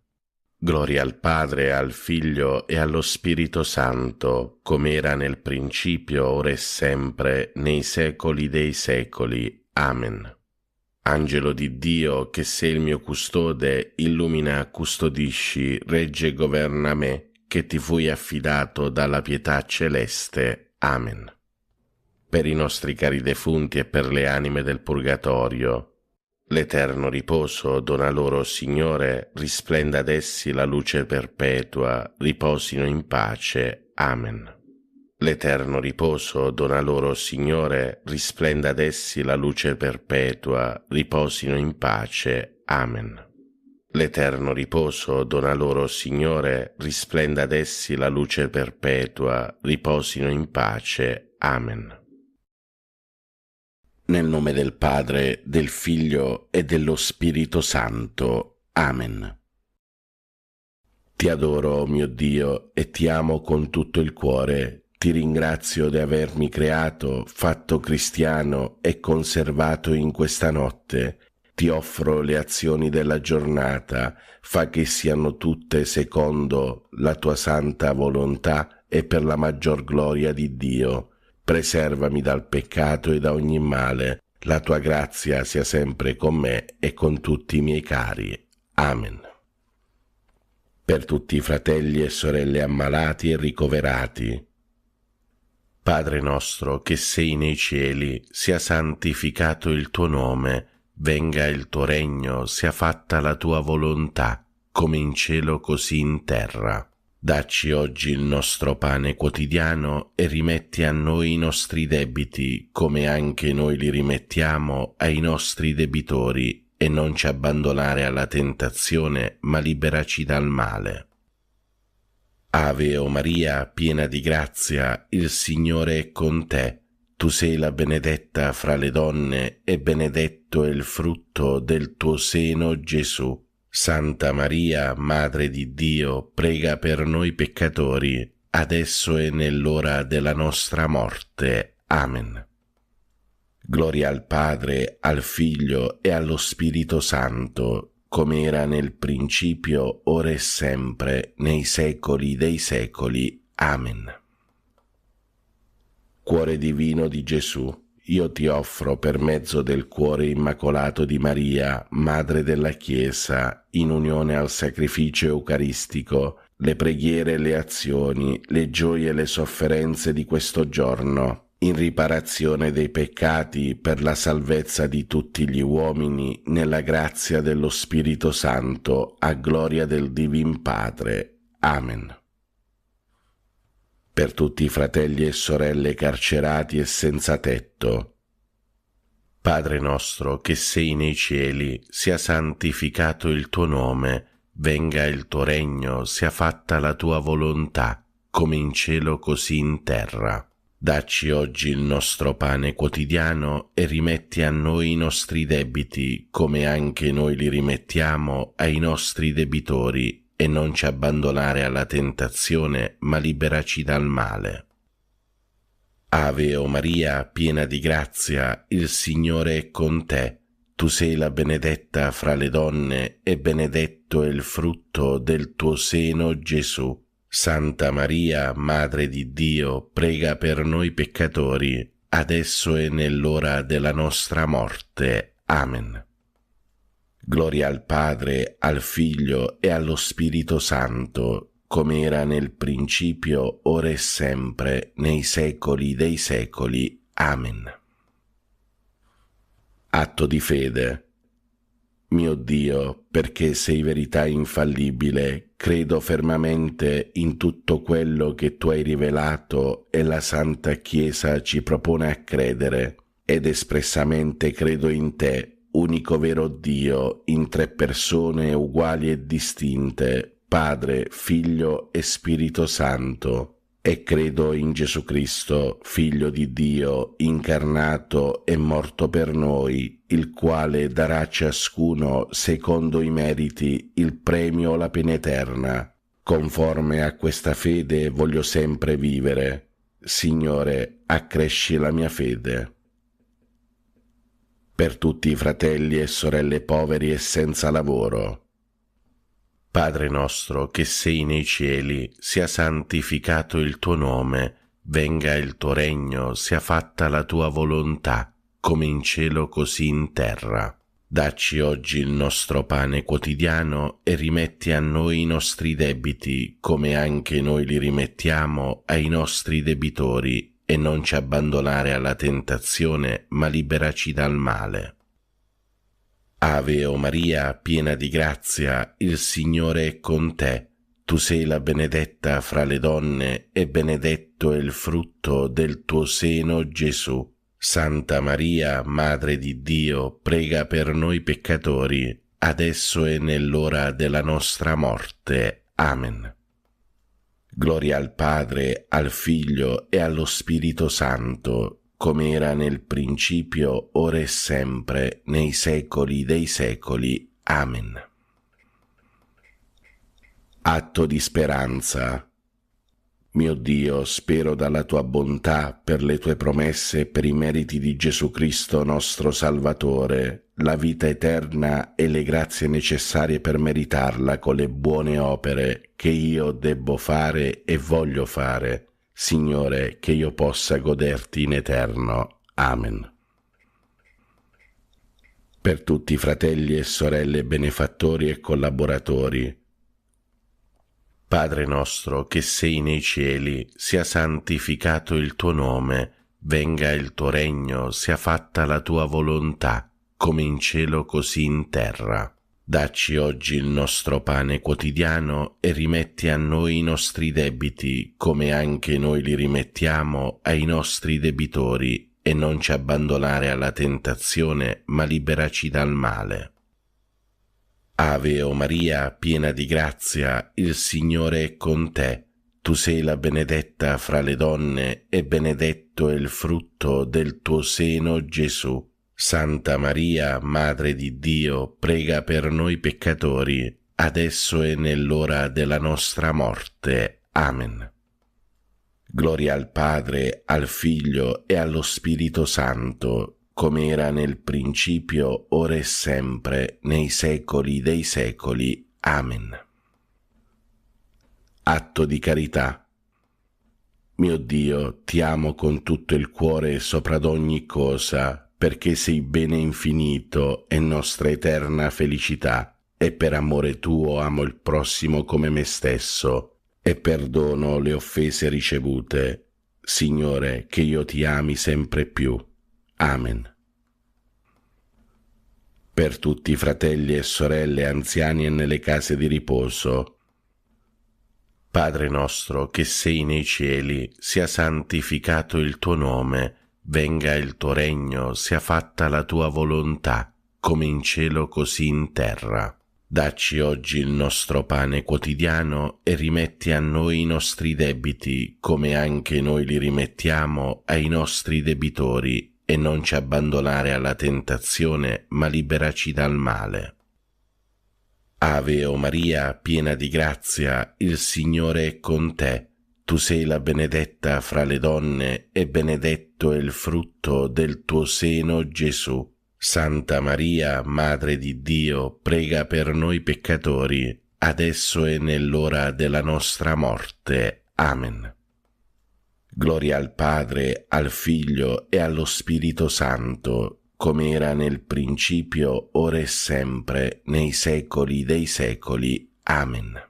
Gloria al Padre, al Figlio e allo Spirito Santo, come era nel principio, ora e sempre, nei secoli dei secoli. Amen. Angelo di Dio, che sei il mio custode, illumina, custodisci, regge e governa me, che ti fui affidato dalla pietà celeste. Amen. Per i nostri cari defunti e per le anime del purgatorio, l'eterno riposo dona loro, Signore, risplenda ad essi la luce perpetua, riposino in pace. Amen. L'eterno riposo dona loro, Signore, risplenda ad essi la luce perpetua, riposino in pace. Amen. L'eterno riposo dona loro, Signore, risplenda ad essi la luce perpetua, riposino in pace. Amen. Nel nome del Padre, del Figlio e dello Spirito Santo. Amen. Ti adoro, mio Dio, e ti amo con tutto il cuore. Ti ringrazio di avermi creato, fatto cristiano e conservato in questa notte. Ti offro le azioni della giornata, fa che siano tutte secondo la tua santa volontà e per la maggior gloria di Dio. Preservami dal peccato e da ogni male. La tua grazia sia sempre con me e con tutti i miei cari. Amen. Per tutti i fratelli e sorelle ammalati e ricoverati. Padre nostro che sei nei cieli, sia santificato il tuo nome, venga il tuo regno, sia fatta la tua volontà, come in cielo così in terra. Dacci oggi il nostro pane quotidiano e rimetti a noi i nostri debiti, come anche noi li rimettiamo ai nostri debitori, e non ci abbandonare alla tentazione, ma liberaci dal male. Ave o Maria, piena di grazia, il Signore è con te. Tu sei la benedetta fra le donne e benedetto è il frutto del tuo seno, Gesù. Santa Maria, Madre di Dio, prega per noi peccatori, adesso e nell'ora della nostra morte. Amen. Gloria al Padre, al Figlio e allo Spirito Santo, come era nel principio, ora e sempre, nei secoli dei secoli. Amen. Cuore divino di Gesù, io ti offro per mezzo del cuore immacolato di Maria, Madre della Chiesa, in unione al sacrificio eucaristico, le preghiere e le azioni, le gioie e le sofferenze di questo giorno, in riparazione dei peccati per la salvezza di tutti gli uomini, nella grazia dello Spirito Santo, a gloria del Divin Padre. Amen. Per tutti i fratelli e sorelle carcerati e senza tetto. Padre nostro che sei nei cieli, sia santificato il tuo nome, venga il tuo regno, sia fatta la tua volontà, come in cielo così in terra. Dacci oggi il nostro pane quotidiano e rimetti a noi i nostri debiti, come anche noi li rimettiamo ai nostri debitori, e non ci abbandonare alla tentazione, ma liberaci dal male. Ave o Maria, piena di grazia, il Signore è con te. Tu sei la benedetta fra le donne e benedetto è il frutto del tuo seno, Gesù. Santa Maria, Madre di Dio, prega per noi peccatori, adesso e nell'ora della nostra morte. Amen. Gloria al Padre, al Figlio e allo Spirito Santo, come era nel principio, ora e sempre, nei secoli dei secoli. Amen. Atto di fede. Mio Dio, perché sei verità infallibile, credo fermamente in tutto quello che tu hai rivelato e la Santa Chiesa ci propone a credere, ed espressamente credo in te, unico vero Dio, in tre persone uguali e distinte, Padre, Figlio e Spirito Santo, e credo in Gesù Cristo, Figlio di Dio, incarnato e morto per noi, il quale darà a ciascuno, secondo i meriti, il premio o la pena eterna. Conforme a questa fede voglio sempre vivere. Signore, accresci la mia fede. Per tutti i fratelli e sorelle poveri e senza lavoro. Padre nostro che sei nei cieli, sia santificato il tuo nome, venga il tuo regno, sia fatta la tua volontà, come in cielo così in terra. Dacci oggi il nostro pane quotidiano e rimetti a noi i nostri debiti, come anche noi li rimettiamo ai nostri debitori, e non ci abbandonare alla tentazione, ma liberaci dal male. Ave o Maria, piena di grazia, il Signore è con te. Tu sei la benedetta fra le donne, e benedetto è il frutto del tuo seno, Gesù. Santa Maria, Madre di Dio, prega per noi peccatori, adesso e nell'ora della nostra morte. Amen. Gloria al Padre, al Figlio e allo Spirito Santo, come era nel principio, ora e sempre, nei secoli dei secoli. Amen. Atto di speranza. Mio Dio, spero dalla tua bontà, per le tue promesse e per i meriti di Gesù Cristo nostro Salvatore, la vita eterna e le grazie necessarie per meritarla con le buone opere che io debbo fare e voglio fare, Signore, che io possa goderti in eterno. Amen. Per tutti i fratelli e sorelle benefattori e collaboratori, Padre nostro che sei nei cieli, sia santificato il tuo nome, venga il tuo regno, sia fatta la tua volontà, come in cielo così in terra. Dacci oggi il nostro pane quotidiano e rimetti a noi i nostri debiti, come anche noi li rimettiamo ai nostri debitori, e non ci abbandonare alla tentazione, ma liberaci dal male. Ave o Maria, piena di grazia, il Signore è con te. Tu sei la benedetta fra le donne, e benedetto è il frutto del tuo seno, Gesù. Santa Maria, Madre di Dio, prega per noi peccatori, adesso e nell'ora della nostra morte. Amen. Gloria al Padre, al Figlio e allo Spirito Santo, come era nel principio, ora e sempre, nei secoli dei secoli. Amen. Atto di carità. Mio Dio, ti amo con tutto il cuore sopra d'ogni cosa, perché sei bene infinito e nostra eterna felicità, e per amore tuo amo il prossimo come me stesso, e perdono le offese ricevute. Signore, che io ti ami sempre più. Amen. Per tutti i fratelli e sorelle anziani e nelle case di riposo, Padre nostro che sei nei cieli, sia santificato il tuo nome, venga il tuo regno, sia fatta la tua volontà, come in cielo così in terra. Dacci oggi il nostro pane quotidiano e rimetti a noi i nostri debiti, come anche noi li rimettiamo ai nostri debitori, e non ci abbandonare alla tentazione, ma liberaci dal male. Ave o Maria, piena di grazia, il Signore è con te. Tu sei la benedetta fra le donne, e benedetto è il frutto del tuo seno, Gesù. Santa Maria, Madre di Dio, prega per noi peccatori, adesso e nell'ora della nostra morte. Amen. Gloria al Padre, al Figlio e allo Spirito Santo, come era nel principio, ora e sempre, nei secoli dei secoli. Amen.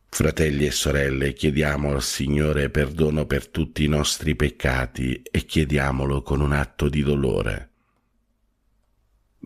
Fratelli e sorelle, chiediamo al Signore perdono per tutti i nostri peccati e chiediamolo con un atto di dolore.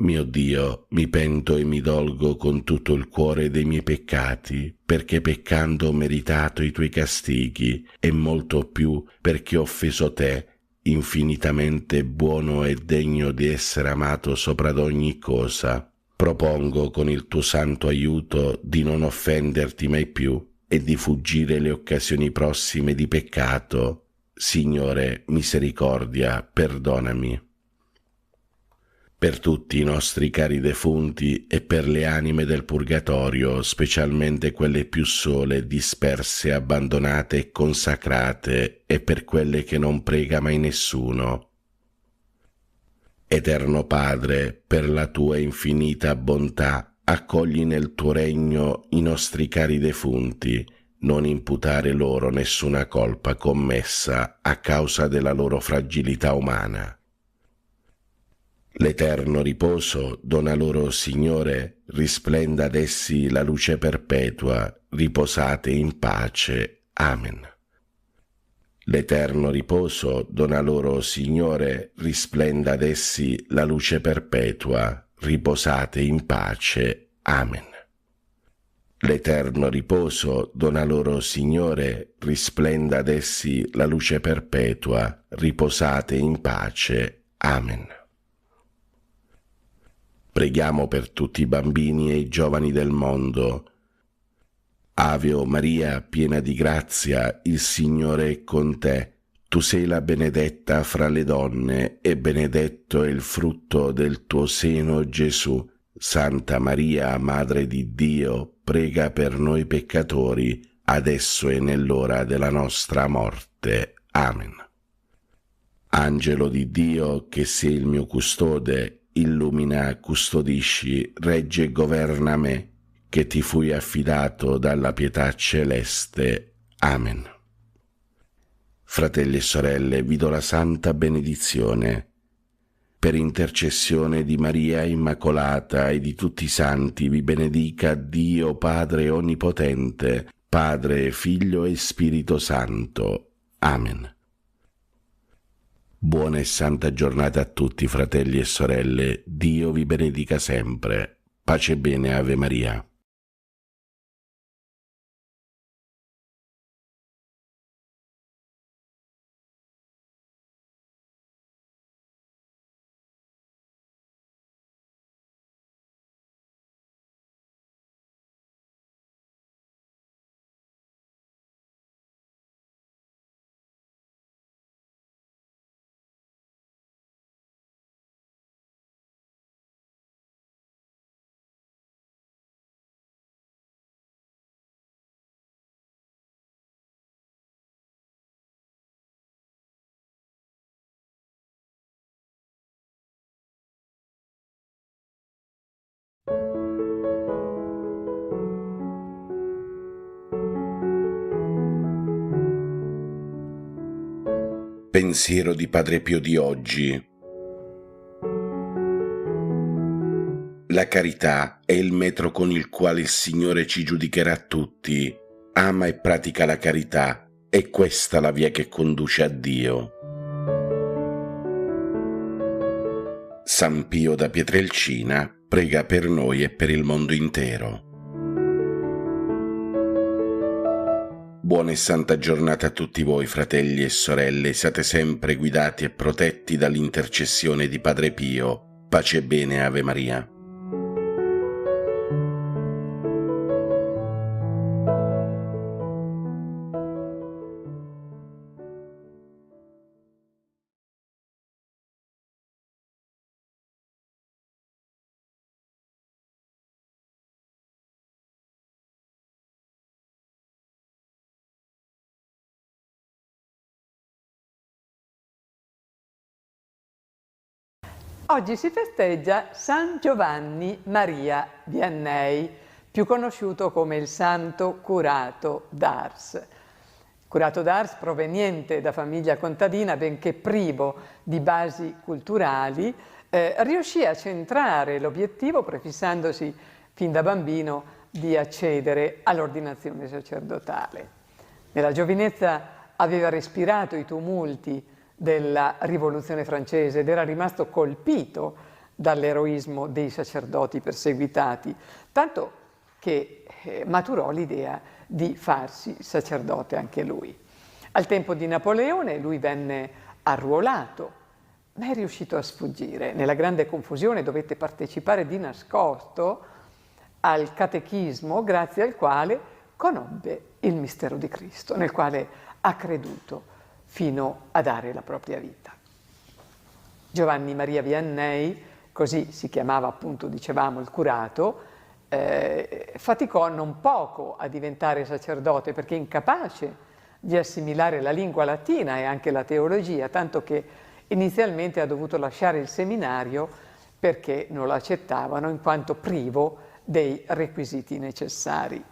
Mio Dio, mi pento e mi dolgo con tutto il cuore dei miei peccati, perché peccando ho meritato i tuoi castighi, e molto più perché ho offeso te, infinitamente buono e degno di essere amato sopra d'ogni cosa. Propongo con il tuo santo aiuto di non offenderti mai più e di fuggire le occasioni prossime di peccato. Signore, misericordia, perdonami. Per tutti i nostri cari defunti e per le anime del purgatorio, specialmente quelle più sole, disperse, abbandonate e consacrate, e per quelle che non prega mai nessuno. Eterno Padre, per la tua infinita bontà, accogli nel tuo regno i nostri cari defunti, non imputare loro nessuna colpa commessa a causa della loro fragilità umana. L'eterno riposo dona loro, Signore, risplenda ad essi la luce perpetua, riposate in pace. Amen. L'eterno riposo dona loro, Signore, risplenda ad essi la luce perpetua, riposate in pace. Amen. L'eterno riposo dona loro, Signore, risplenda ad essi la luce perpetua, riposate in pace. Amen. Preghiamo per tutti i bambini e i giovani del mondo. Ave o Maria, piena di grazia, il Signore è con te. Tu sei la benedetta fra le donne e benedetto è il frutto del tuo seno, Gesù. Santa Maria, Madre di Dio, prega per noi peccatori, adesso e nell'ora della nostra morte. Amen. Angelo di Dio, che sei il mio custode, illumina, custodisci, regge e governa me, che ti fui affidato dalla pietà celeste. Amen. Fratelli e sorelle, vi do la santa benedizione. Per intercessione di Maria Immacolata e di tutti i santi vi benedica Dio Padre Onnipotente, Padre, Figlio e Spirito Santo. Amen. Buona e santa giornata a tutti, fratelli e sorelle. Dio vi benedica sempre. Pace e bene, Ave Maria. Pensiero di Padre Pio di oggi. La carità è il metro con il quale il Signore ci giudicherà tutti. Ama e pratica la carità, è questa la via che conduce a Dio. San Pio da Pietrelcina prega per noi e per il mondo intero. Buona e santa giornata a tutti voi, fratelli e sorelle, siate sempre guidati e protetti dall'intercessione di Padre Pio. Pace e bene, Ave Maria. Oggi si festeggia San Giovanni Maria Vianney, più conosciuto come il Santo Curato d'Ars. Curato d'Ars, proveniente da famiglia contadina, benché privo di basi culturali, riuscì a centrare l'obiettivo prefissandosi fin da bambino di accedere all'ordinazione sacerdotale. Nella giovinezza aveva respirato i tumulti della Rivoluzione francese ed era rimasto colpito dall'eroismo dei sacerdoti perseguitati, tanto che maturò l'idea di farsi sacerdote anche lui. Al tempo di Napoleone lui venne arruolato, ma è riuscito a sfuggire. Nella grande confusione dovette partecipare di nascosto al catechismo, grazie al quale conobbe il mistero di Cristo, nel quale ha creduto fino a dare la propria vita. Giovanni Maria Vianney, così si chiamava appunto, dicevamo, il curato, faticò non poco a diventare sacerdote perché incapace di assimilare la lingua latina e anche la teologia, tanto che inizialmente ha dovuto lasciare il seminario perché non lo accettavano in quanto privo dei requisiti necessari.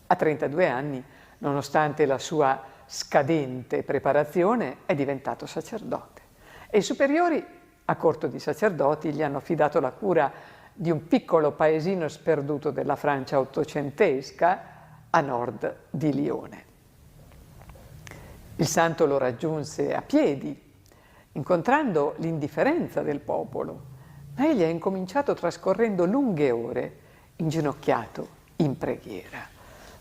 A 32 anni, nonostante la sua scadente preparazione, è diventato sacerdote e i superiori, a corto di sacerdoti, gli hanno affidato la cura di un piccolo paesino sperduto della Francia ottocentesca a nord di Lione. Il santo lo raggiunse a piedi, incontrando l'indifferenza del popolo, ma egli ha incominciato trascorrendo lunghe ore inginocchiato in preghiera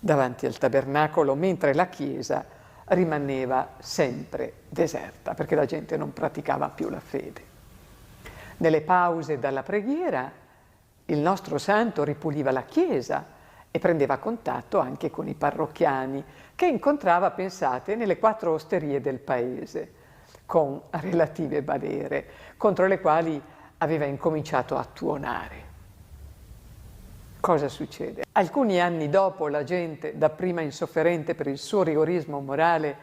davanti al tabernacolo, mentre la chiesa rimaneva sempre deserta, perché la gente non praticava più la fede. Nelle pause dalla preghiera, il nostro santo ripuliva la chiesa e prendeva contatto anche con i parrocchiani, che incontrava, pensate, nelle 4 osterie del paese, con relative balere, contro le quali aveva incominciato a tuonare. Cosa succede? Alcuni anni dopo la gente, dapprima insofferente per il suo rigorismo morale,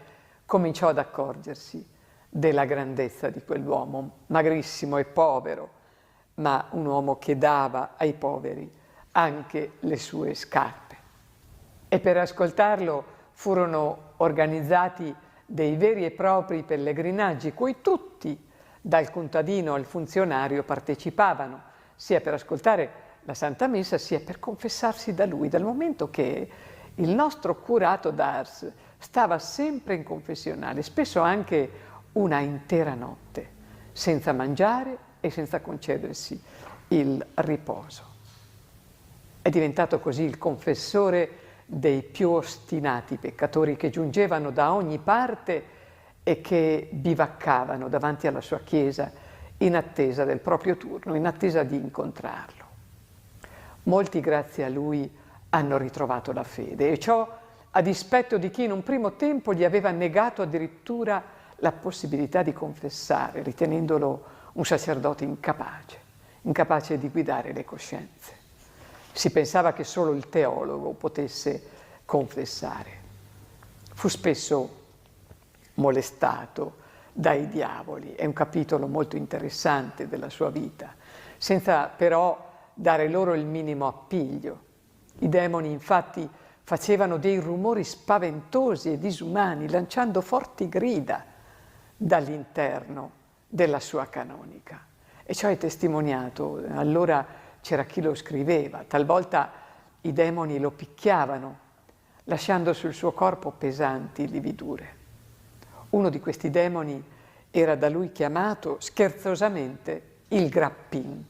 cominciò ad accorgersi della grandezza di quell'uomo, magrissimo e povero, ma un uomo che dava ai poveri anche le sue scarpe. E per ascoltarlo furono organizzati dei veri e propri pellegrinaggi, cui tutti, dal contadino al funzionario, partecipavano, sia per ascoltare la Santa Messa, sia per confessarsi da lui, dal momento che il nostro curato d'Ars stava sempre in confessionale, spesso anche una intera notte, senza mangiare e senza concedersi il riposo. È diventato così il confessore dei più ostinati peccatori che giungevano da ogni parte e che bivaccavano davanti alla sua chiesa in attesa del proprio turno, in attesa di incontrarlo. Molti, grazie a lui, hanno ritrovato la fede, e ciò a dispetto di chi in un primo tempo gli aveva negato addirittura la possibilità di confessare, ritenendolo un sacerdote incapace di guidare le coscienze. Si pensava che solo il teologo potesse confessare. Fu spesso molestato dai diavoli, è un capitolo molto interessante della sua vita, senza però dare loro il minimo appiglio. I demoni infatti facevano dei rumori spaventosi e disumani, lanciando forti grida dall'interno della sua canonica. E ciò è testimoniato. Allora c'era chi lo scriveva. Talvolta i demoni lo picchiavano, lasciando sul suo corpo pesanti lividure. Uno di questi demoni era da lui chiamato scherzosamente il Grappin.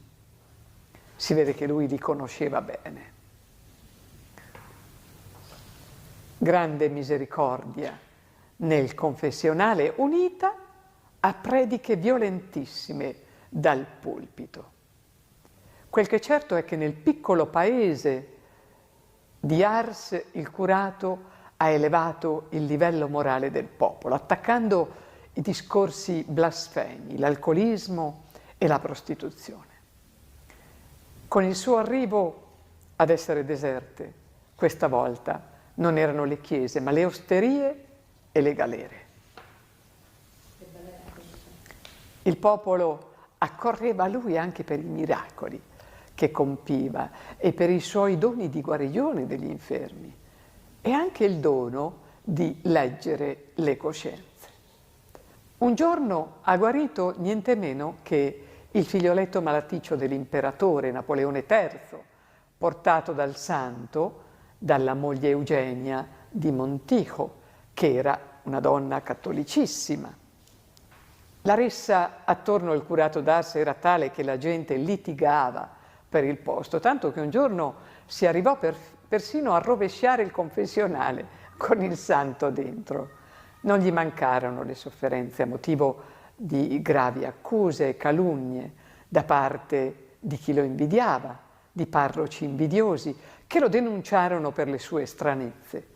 Si vede che lui li conosceva bene. Grande misericordia nel confessionale, unita a prediche violentissime dal pulpito. Quel che è certo è che nel piccolo paese di Ars il curato ha elevato il livello morale del popolo, attaccando i discorsi blasfemi, l'alcolismo e la prostituzione. Con il suo arrivo ad essere deserte, questa volta non erano le chiese, ma le osterie e le galere. Il popolo accorreva a lui anche per i miracoli che compiva e per i suoi doni di guarigione degli infermi e anche il dono di leggere le coscienze. Un giorno ha guarito niente meno che il figlioletto malaticcio dell'imperatore Napoleone III, portato dal santo dalla moglie Eugenia di Montijo, che era una donna cattolicissima. La ressa attorno al curato d'Ars era tale che la gente litigava per il posto, tanto che un giorno si arrivò persino a rovesciare il confessionale con il santo dentro. Non gli mancarono le sofferenze a motivo di gravi accuse e calunnie da parte di chi lo invidiava, di parroci invidiosi che lo denunciarono per le sue stranezze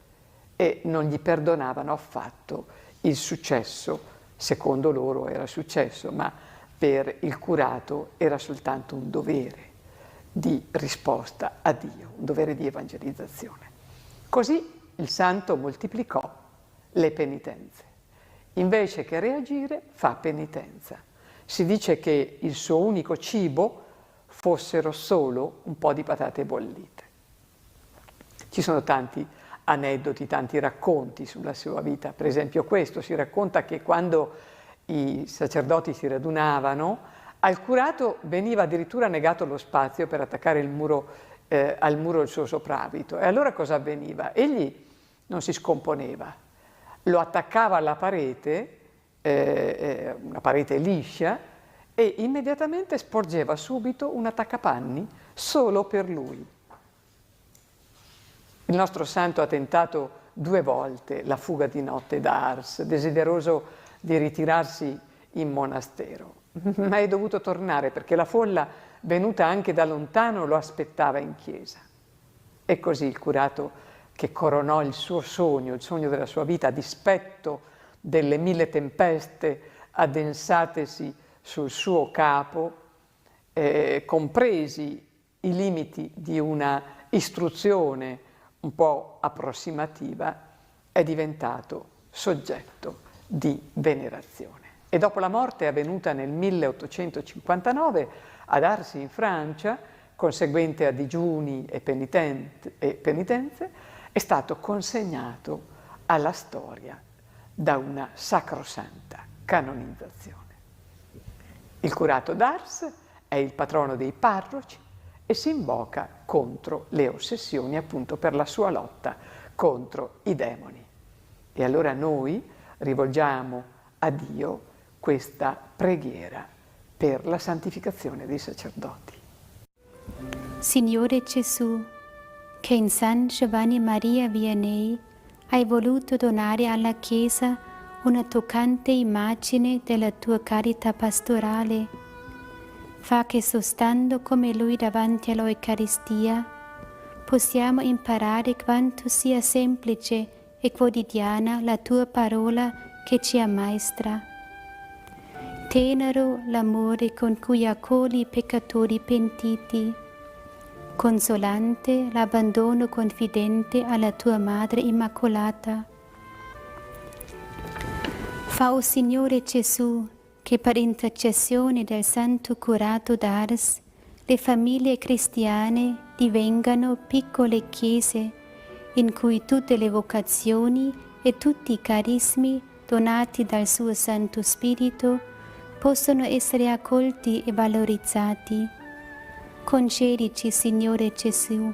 e non gli perdonavano affatto il successo. Secondo loro era successo, ma per il curato era soltanto un dovere di risposta a Dio, un dovere di evangelizzazione. Così il santo moltiplicò le penitenze. Invece che reagire, fa penitenza. Si dice che il suo unico cibo fossero solo un po' di patate bollite. Ci sono tanti aneddoti, tanti racconti sulla sua vita. Per esempio questo, si racconta che quando i sacerdoti si radunavano, al curato veniva addirittura negato lo spazio per attaccare al muro il suo soprabito. E allora cosa avveniva? Egli non si scomponeva, lo attaccava alla parete, una parete liscia, e immediatamente sporgeva subito un attaccapanni solo per lui. Il nostro santo ha tentato 2 volte la fuga di notte da Ars, desideroso di ritirarsi in monastero, ma è dovuto tornare perché la folla, venuta anche da lontano, lo aspettava in chiesa. E così il curato, che coronò il suo sogno, il sogno della sua vita, a dispetto delle 1000 tempeste addensatesi sul suo capo, compresi i limiti di una istruzione un po' approssimativa, è diventato soggetto di venerazione. E dopo la morte avvenuta nel 1859 ad Ars in Francia, conseguente a digiuni e penitenze, è stato consegnato alla storia da una sacrosanta canonizzazione. Il curato d'Ars è il patrono dei parroci e si invoca contro le ossessioni, appunto per la sua lotta contro i demoni. E allora noi rivolgiamo a Dio questa preghiera per la santificazione dei sacerdoti. Signore Gesù, che in San Giovanni Maria Vianney hai voluto donare alla Chiesa una toccante immagine della tua carità pastorale, fa che sostando come Lui davanti all'Eucaristia possiamo imparare quanto sia semplice e quotidiana la tua parola che ci ammaestra. Tenero l'amore con cui accogli i peccatori pentiti, consolante l'abbandono confidente alla tua Madre Immacolata. Fa, o Signore Gesù, che per intercessione del Santo Curato d'Ars le famiglie cristiane divengano piccole chiese in cui tutte le vocazioni e tutti i carismi donati dal suo Santo Spirito possono essere accolti e valorizzati. Concedici, Signore Gesù,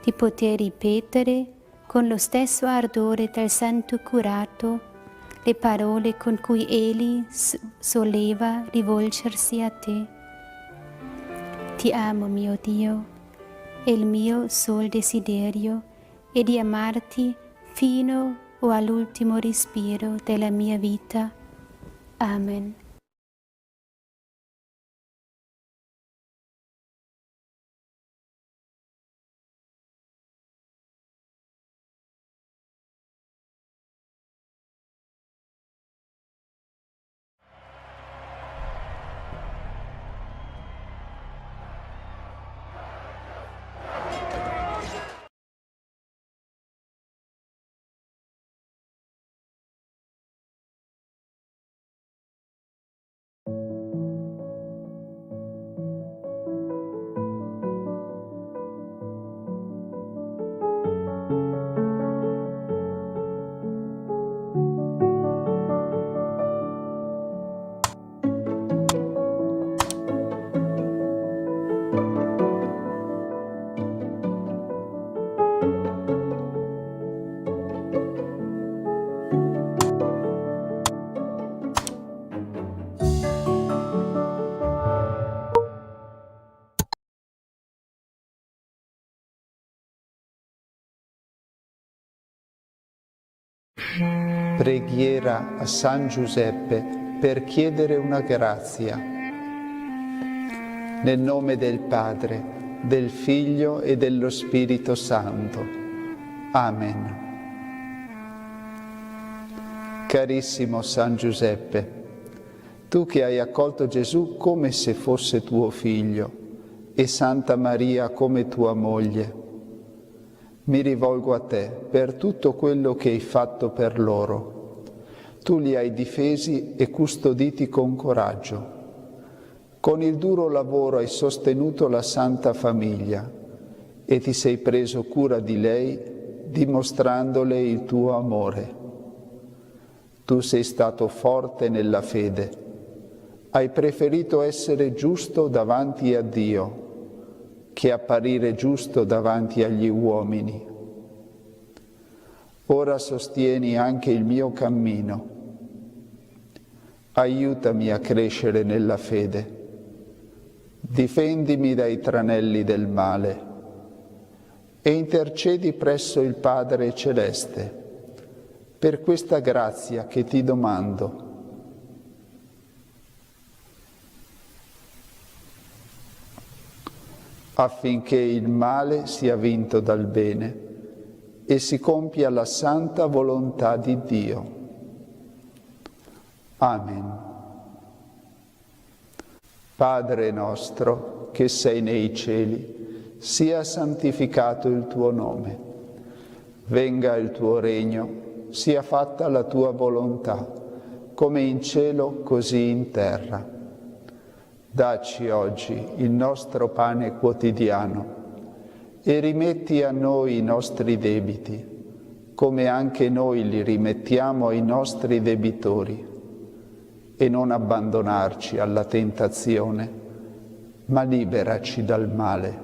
di poter ripetere con lo stesso ardore del Santo Curato le parole con cui egli soleva rivolgersi a te. Ti amo, mio Dio, e il mio sol desiderio è di amarti fino all'ultimo respiro della mia vita. Amen. Preghiera a San Giuseppe per chiedere una grazia. Nel nome del Padre, del Figlio e dello Spirito Santo. Amen. Carissimo San Giuseppe, tu che hai accolto Gesù come se fosse tuo figlio e Santa Maria come tua moglie, mi rivolgo a te per tutto quello che hai fatto per loro. Tu li hai difesi e custoditi con coraggio. Con il duro lavoro hai sostenuto la Santa Famiglia e ti sei preso cura di lei, dimostrandole il tuo amore. Tu sei stato forte nella fede. Hai preferito essere giusto davanti a Dio che apparire giusto davanti agli uomini. Ora sostieni anche il mio cammino. Aiutami a crescere nella fede. Difendimi dai tranelli del male e intercedi presso il Padre Celeste per questa grazia che ti domando. Affinché il male sia vinto dal bene e si compia la santa volontà di Dio. Amen. Padre nostro, che sei nei cieli, sia santificato il tuo nome. Venga il tuo regno, sia fatta la tua volontà, come in cielo così in terra. Dacci oggi il nostro pane quotidiano e rimetti a noi i nostri debiti, come anche noi li rimettiamo ai nostri debitori. E non abbandonarci alla tentazione, ma liberaci dal male.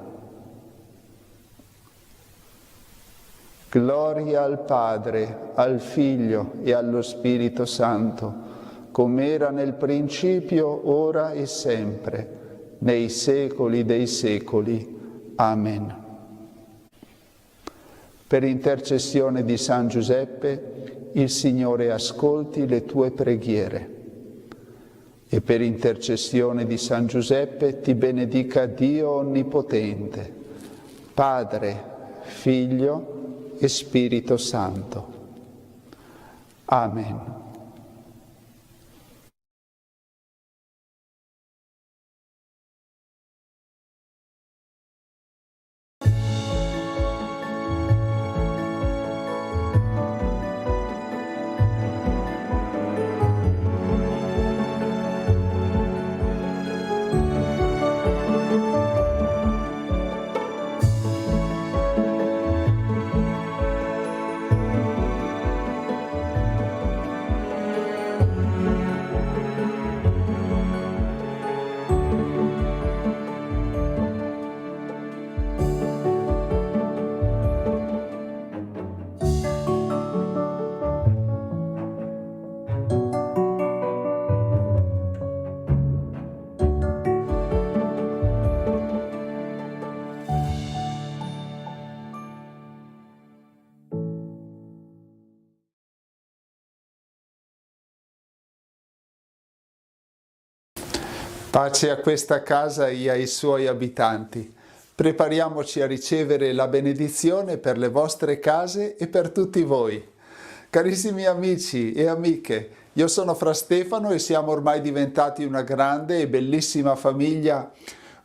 Gloria al Padre, al Figlio e allo Spirito Santo, come era nel principio, ora e sempre, nei secoli dei secoli. Amen. Per intercessione di San Giuseppe, il Signore ascolti le tue preghiere. E per intercessione di San Giuseppe ti benedica Dio Onnipotente, Padre, Figlio e Spirito Santo. Amen. Pace a questa casa e ai suoi abitanti. Prepariamoci a ricevere la benedizione per le vostre case e per tutti voi. Carissimi amici e amiche, io sono Fra Stefano e siamo ormai diventati una grande e bellissima famiglia.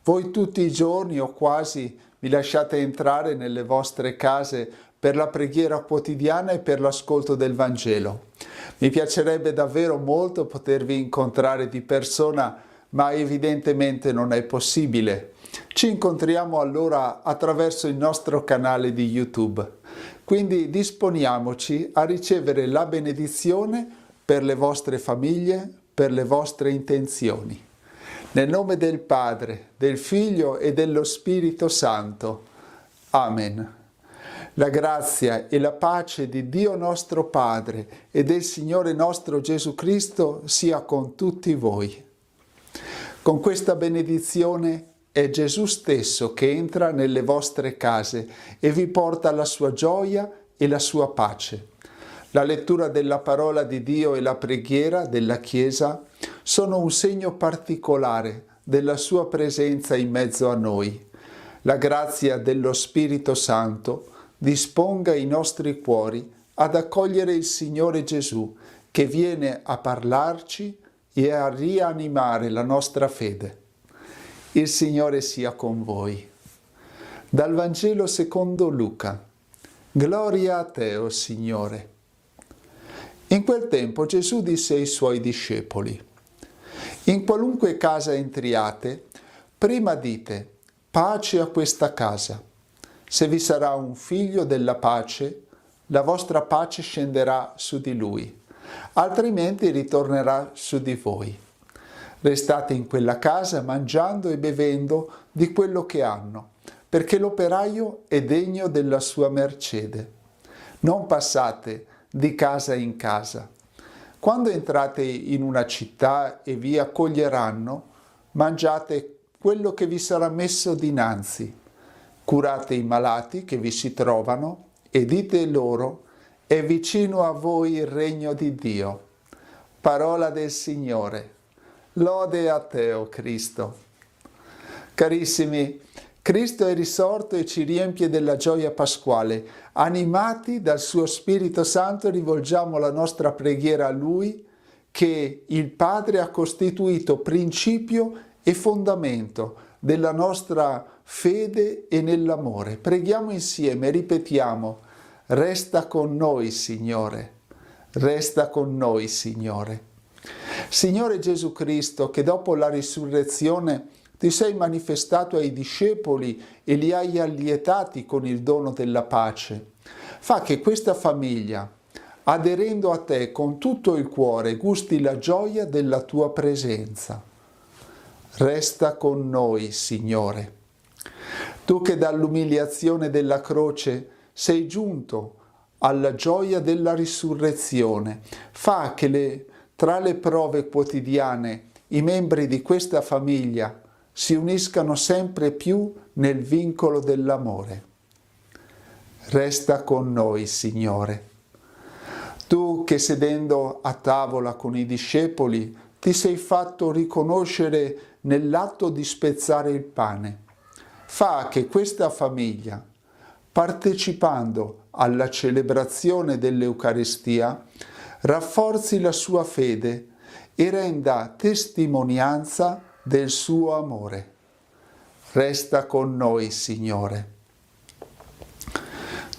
Voi tutti i giorni o quasi mi lasciate entrare nelle vostre case per la preghiera quotidiana e per l'ascolto del Vangelo. Mi piacerebbe davvero molto potervi incontrare di persona, ma evidentemente non è possibile. Ci incontriamo allora attraverso il nostro canale di YouTube. Quindi disponiamoci a ricevere la benedizione per le vostre famiglie, per le vostre intenzioni. Nel nome del Padre, del Figlio e dello Spirito Santo. Amen. La grazia e la pace di Dio nostro Padre e del Signore nostro Gesù Cristo sia con tutti voi. Con questa benedizione è Gesù stesso che entra nelle vostre case e vi porta la sua gioia e la sua pace. La lettura della parola di Dio e la preghiera della Chiesa sono un segno particolare della sua presenza in mezzo a noi. La grazia dello Spirito Santo disponga i nostri cuori ad accogliere il Signore Gesù che viene a parlarci e a rianimare la nostra fede. Il Signore sia con voi. Dal Vangelo secondo Luca. Gloria a te, o Signore. In quel tempo Gesù disse ai suoi discepoli: In qualunque casa entriate, prima dite pace a questa casa. Se vi sarà un figlio della pace, la vostra pace scenderà su di lui, altrimenti ritornerà su di voi. Restate in quella casa mangiando e bevendo di quello che hanno, perché l'operaio è degno della sua mercede. Non passate di casa in casa. Quando entrate in una città e vi accoglieranno, mangiate quello che vi sarà messo dinanzi. Curate i malati che vi si trovano e dite loro: è vicino a voi il regno di Dio. Parola del Signore. Lode a te, o Cristo. Carissimi, Cristo è risorto e ci riempie della gioia pasquale. Animati dal suo Spirito Santo rivolgiamo la nostra preghiera a Lui, che il Padre ha costituito principio e fondamento della nostra fede e nell'amore. Preghiamo insieme, ripetiamo: resta con noi, Signore. Resta con noi, Signore. Signore Gesù Cristo, che dopo la risurrezione ti sei manifestato ai discepoli e li hai allietati con il dono della pace, fa che questa famiglia, aderendo a te con tutto il cuore, gusti la gioia della tua presenza. Resta con noi, Signore. Tu che dall'umiliazione della croce sei giunto alla gioia della risurrezione, fa che tra le prove quotidiane i membri di questa famiglia si uniscano sempre più nel vincolo dell'amore. Resta con noi, Signore. Tu che sedendo a tavola con i discepoli ti sei fatto riconoscere nell'atto di spezzare il pane, fa che questa famiglia, partecipando alla celebrazione dell'Eucaristia, rafforzi la sua fede e renda testimonianza del suo amore. Resta con noi, Signore.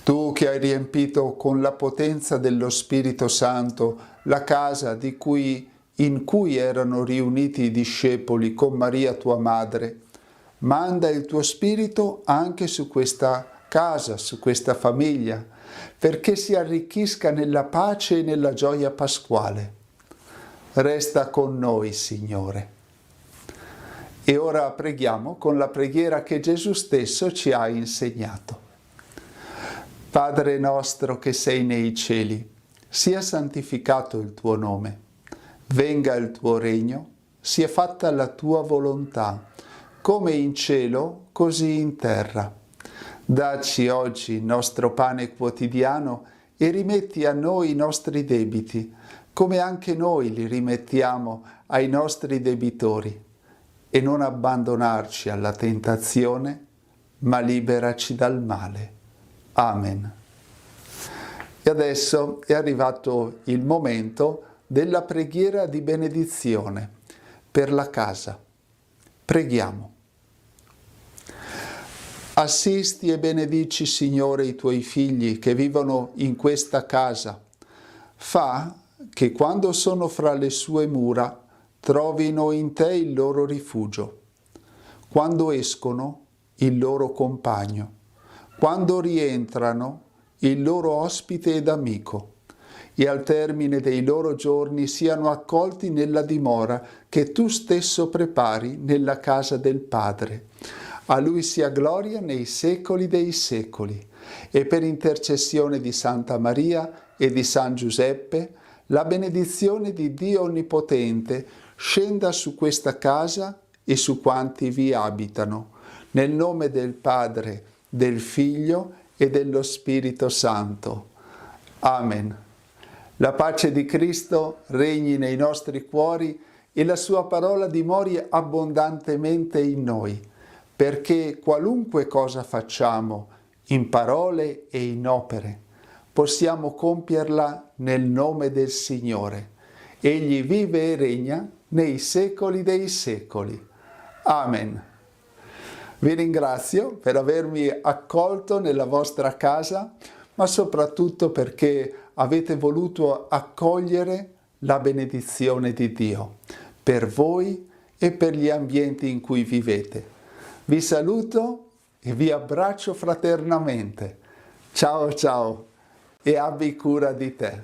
Tu che hai riempito con la potenza dello Spirito Santo la casa in cui erano riuniti i discepoli con Maria tua madre, manda il tuo Spirito anche su questa casa, su questa famiglia, perché si arricchisca nella pace e nella gioia pasquale. Resta con noi, Signore. E ora preghiamo con la preghiera che Gesù stesso ci ha insegnato. Padre nostro che sei nei cieli, sia santificato il tuo nome. Venga il tuo regno, sia fatta la tua volontà, come in cielo, così in terra. Dacci oggi il nostro pane quotidiano e rimetti a noi i nostri debiti, come anche noi li rimettiamo ai nostri debitori. E non abbandonarci alla tentazione, ma liberaci dal male. Amen. E adesso è arrivato il momento della preghiera di benedizione per la casa. Preghiamo. Assisti e benedici, Signore, i tuoi figli che vivono in questa casa. Fa che quando sono fra le sue mura trovino in te il loro rifugio. Quando escono, il loro compagno. Quando rientrano, il loro ospite ed amico. E al termine dei loro giorni siano accolti nella dimora che tu stesso prepari nella casa del Padre. A Lui sia gloria nei secoli dei secoli. E per intercessione di Santa Maria e di San Giuseppe, la benedizione di Dio Onnipotente scenda su questa casa e su quanti vi abitano. Nel nome del Padre, del Figlio e dello Spirito Santo. Amen. La pace di Cristo regni nei nostri cuori e la sua parola dimori abbondantemente in noi, perché qualunque cosa facciamo, in parole e in opere, possiamo compierla nel nome del Signore. Egli vive e regna nei secoli dei secoli. Amen. Vi ringrazio per avermi accolto nella vostra casa, ma soprattutto perché avete voluto accogliere la benedizione di Dio. per voi e per gli ambienti in cui vivete. Vi saluto e vi abbraccio fraternamente. Ciao ciao e abbi cura di te.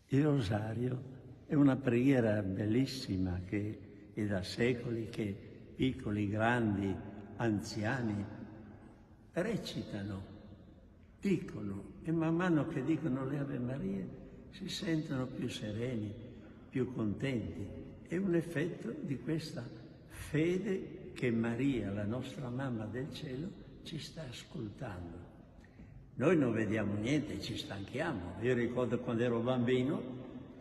Il rosario è una preghiera bellissima che è da secoli che piccoli, grandi, anziani recitano, dicono e man mano che dicono le Ave Marie si sentono più sereni, più contenti. È un effetto di questa fede che Maria, la nostra mamma del cielo, ci sta ascoltando. Noi non vediamo niente, ci stanchiamo. Io ricordo quando ero bambino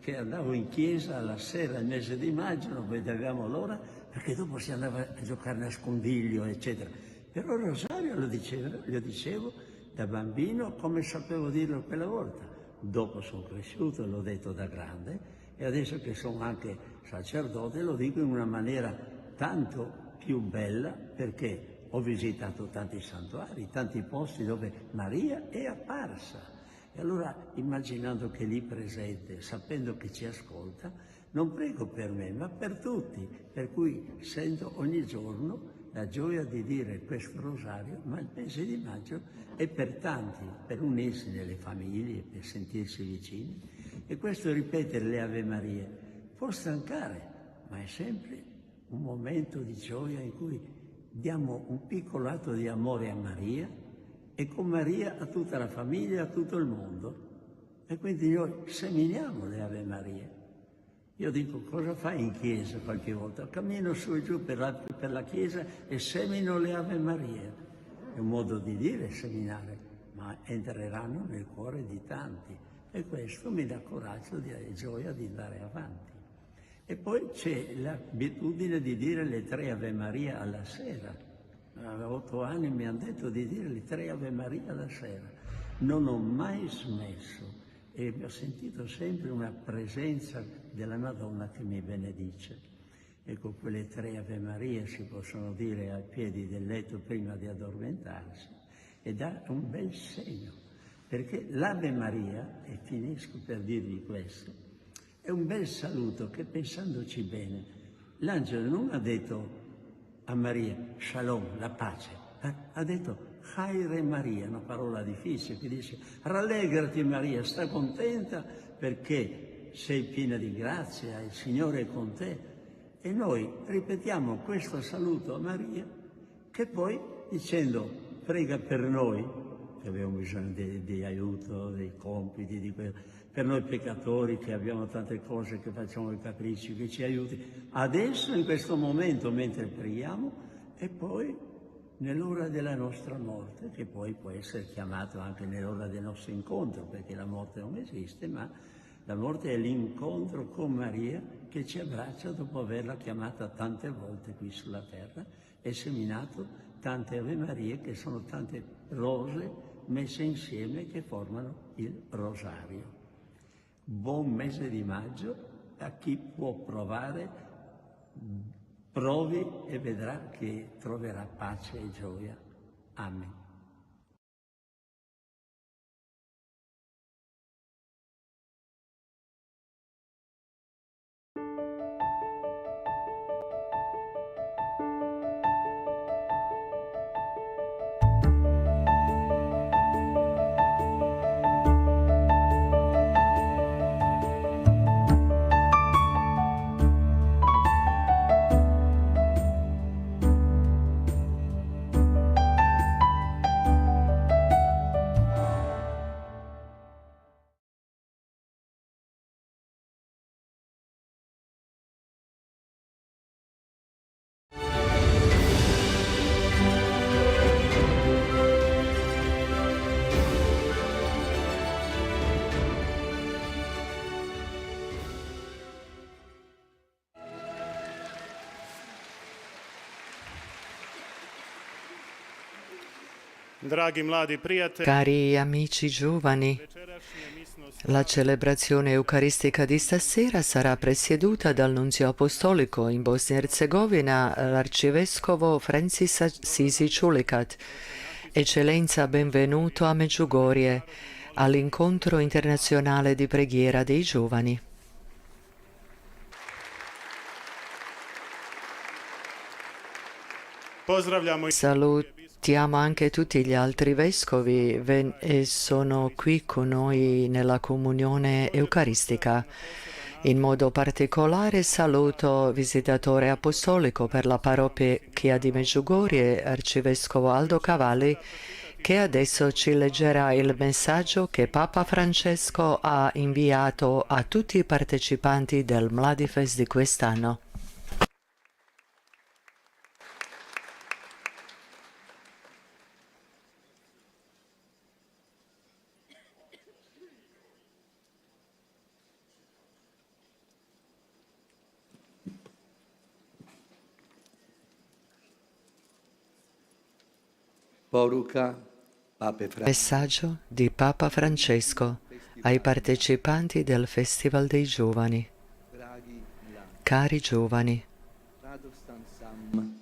che andavo in chiesa alla sera, il mese di maggio, non vedevamo l'ora, perché dopo si andava a giocare a nascondiglio, eccetera. Però il rosario lo dicevo da bambino come sapevo dirlo quella volta. Dopo sono cresciuto, l'ho detto da grande, e adesso che sono anche sacerdote lo dico in una maniera tanto più bella, perché ho visitato tanti santuari, tanti posti dove Maria è apparsa. E allora, immaginando che è lì presente, sapendo che ci ascolta, non prego per me, ma per tutti. Per cui sento ogni giorno la gioia di dire questo rosario, ma il mese di maggio è per tanti, per unirsi nelle famiglie, per sentirsi vicini. E questo ripetere le Ave Marie può stancare, ma è sempre un momento di gioia in cui diamo un piccolo atto di amore a Maria e con Maria a tutta la famiglia, a tutto il mondo. E quindi noi seminiamo le Ave Marie. Io dico, cosa fai in chiesa qualche volta? Cammino su e giù per la chiesa e semino le Ave Marie. È un modo di dire seminare, ma entreranno nel cuore di tanti. E questo mi dà coraggio e gioia di andare avanti. E poi c'è l'abitudine di dire le 3 Ave Maria alla sera. A 8 anni mi hanno detto di dire le 3 Ave Maria alla sera. Non ho mai smesso e ho sentito sempre una presenza della Madonna che mi benedice. Ecco, quelle 3 Ave Maria si possono dire ai piedi del letto prima di addormentarsi e dà un bel segno, perché l'Ave Maria, e finisco per dirvi questo, è un bel saluto che, pensandoci bene, l'angelo non ha detto a Maria, Shalom, la pace, ha detto Chaire Maria, una parola difficile che dice rallegrati Maria, sta contenta perché sei piena di grazia, il Signore è con te. E noi ripetiamo questo saluto a Maria, che poi dicendo prega per noi, che abbiamo bisogno di aiuto, dei compiti, per noi peccatori che abbiamo tante cose, che facciamo i capricci, che ci aiuti adesso in questo momento mentre preghiamo e poi nell'ora della nostra morte, che poi può essere chiamato anche nell'ora del nostro incontro, perché la morte non esiste, ma la morte è l'incontro con Maria che ci abbraccia dopo averla chiamata tante volte qui sulla terra e seminato tante Ave Marie, che sono tante rose messe insieme che formano il rosario. Buon mese di maggio a chi può provare, provi e vedrà che troverà pace e gioia. Amen. Cari amici giovani, la celebrazione eucaristica di stasera sarà presieduta dal nunzio apostolico in Bosnia e Herzegovina, l'arcivescovo Francis Assisi Ciulicat, Eccellenza, benvenuto a Medjugorje, all'incontro internazionale di preghiera dei giovani. Salutiamo anche tutti gli altri vescovi e sono qui con noi nella comunione eucaristica. In modo particolare saluto visitatore apostolico per la parrocchia di Medjugorje, Arcivescovo Aldo Cavalli, che adesso ci leggerà il messaggio che Papa Francesco ha inviato a tutti i partecipanti del Mladifest di quest'anno. Messaggio di Papa Francesco ai partecipanti del Festival dei Giovani. Cari giovani,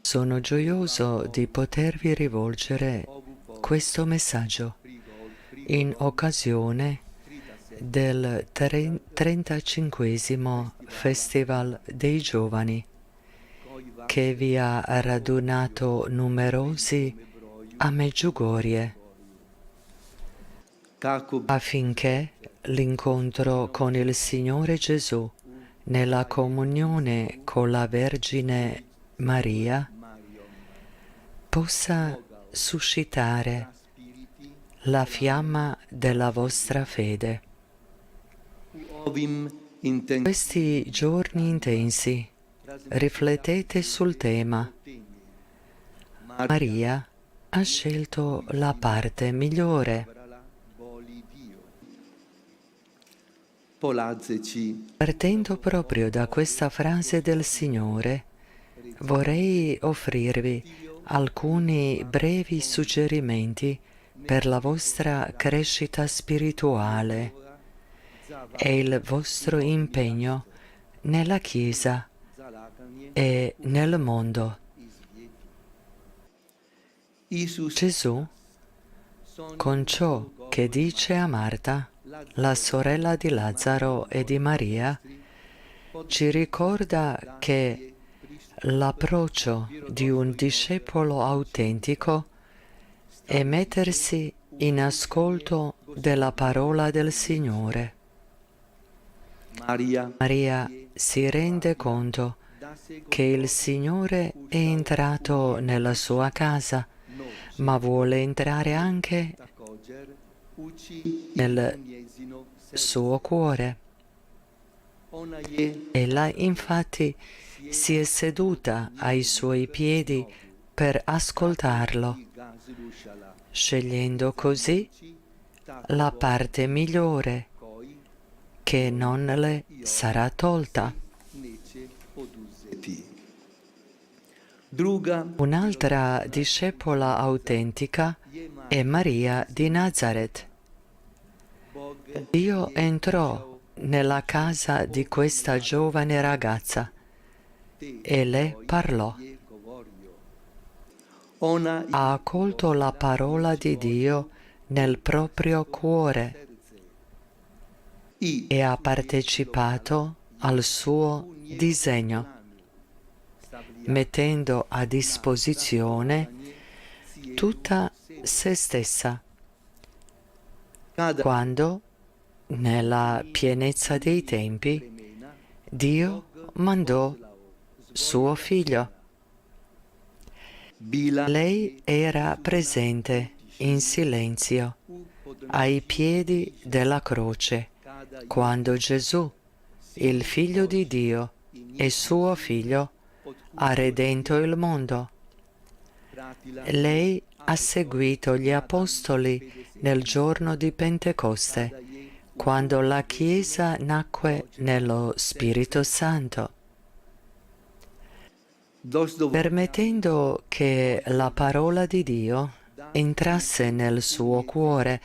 sono gioioso di potervi rivolgere questo messaggio in occasione del 35° Festival dei Giovani, che vi ha radunato numerosi a Medjugorje, affinché l'incontro con il Signore Gesù nella comunione con la Vergine Maria possa suscitare la fiamma della vostra fede. In questi giorni intensi riflettete sul tema. Maria ha scelto la parte migliore. Partendo proprio da questa frase del Signore, vorrei offrirvi alcuni brevi suggerimenti per la vostra crescita spirituale e il vostro impegno nella Chiesa e nel mondo. Gesù, con ciò che dice a Marta, la sorella di Lazzaro e di Maria, ci ricorda che l'approccio di un discepolo autentico è mettersi in ascolto della parola del Signore. Maria si rende conto che il Signore è entrato nella sua casa, ma vuole entrare anche nel suo cuore. Ella infatti si è seduta ai suoi piedi per ascoltarlo, scegliendo così la parte migliore che non le sarà tolta. Un'altra discepola autentica è Maria di Nazareth. Dio entrò nella casa di questa giovane ragazza e le parlò. Ha accolto la parola di Dio nel proprio cuore e ha partecipato al suo disegno, mettendo a disposizione tutta se stessa, quando, nella pienezza dei tempi, Dio mandò suo figlio. Lei era presente in silenzio ai piedi della croce quando Gesù, il Figlio di Dio e suo Figlio, ha redento il mondo. Lei ha seguito gli Apostoli nel giorno di Pentecoste, quando la Chiesa nacque nello Spirito Santo, permettendo che la parola di Dio entrasse nel suo cuore.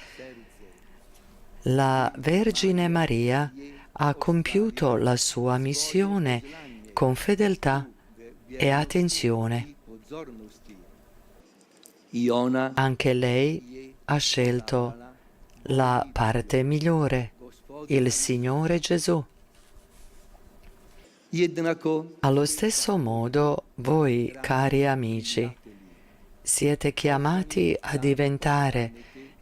La Vergine Maria ha compiuto la sua missione con fedeltà e attenzione. Anche lei ha scelto la parte migliore, il Signore Gesù. Allo stesso modo, voi, cari amici, siete chiamati a diventare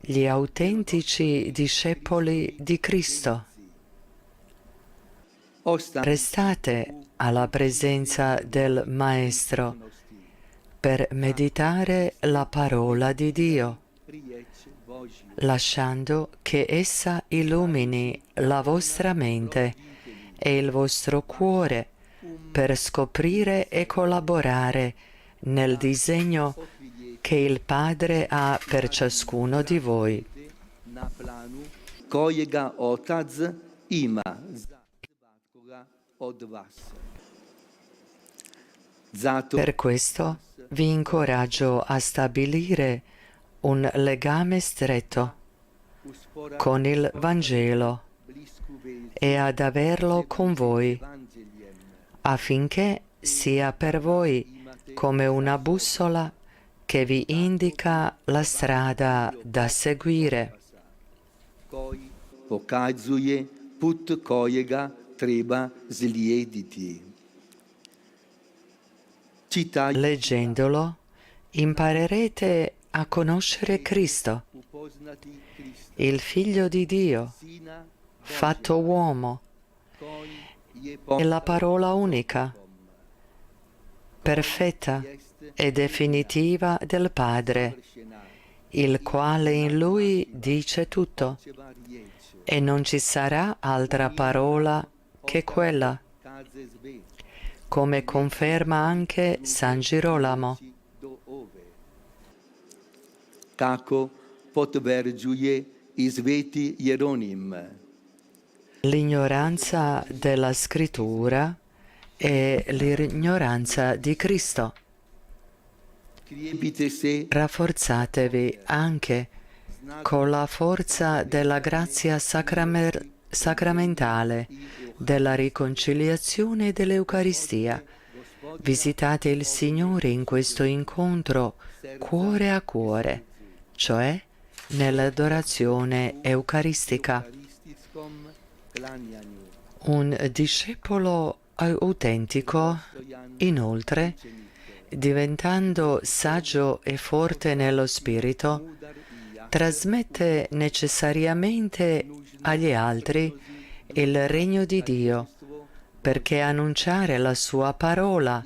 gli autentici discepoli di Cristo. Restate alla presenza del Maestro per meditare la parola di Dio, lasciando che essa illumini la vostra mente e il vostro cuore per scoprire e collaborare nel disegno che il Padre ha per ciascuno di voi. Per questo vi incoraggio a stabilire un legame stretto con il Vangelo e ad averlo con voi, affinché sia per voi come una bussola che vi indica la strada da seguire. Leggendolo, imparerete a conoscere Cristo, il Figlio di Dio, fatto uomo, e la parola unica, perfetta e definitiva del Padre, il quale in Lui dice tutto, e non ci sarà altra parola che quella, come conferma anche San Girolamo. L'ignoranza della Scrittura è l'ignoranza di Cristo. Rafforzatevi anche con la forza della grazia sacramentale, della riconciliazione e dell'Eucaristia. Visitate il Signore in questo incontro cuore a cuore, cioè nell'adorazione eucaristica. Un discepolo autentico, inoltre, diventando saggio e forte nello spirito, trasmette necessariamente agli altri il regno di Dio, perché annunciare la sua parola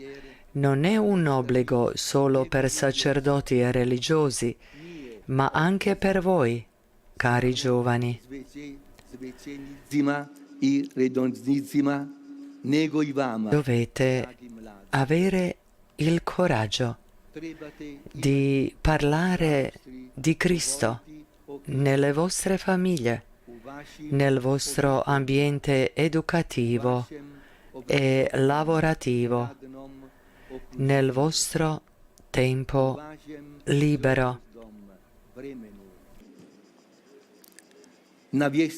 non è un obbligo solo per sacerdoti e religiosi, ma anche per voi, cari giovani. Dovete avere il coraggio di parlare di Cristo nelle vostre famiglie, nel vostro ambiente educativo e lavorativo, nel vostro tempo libero.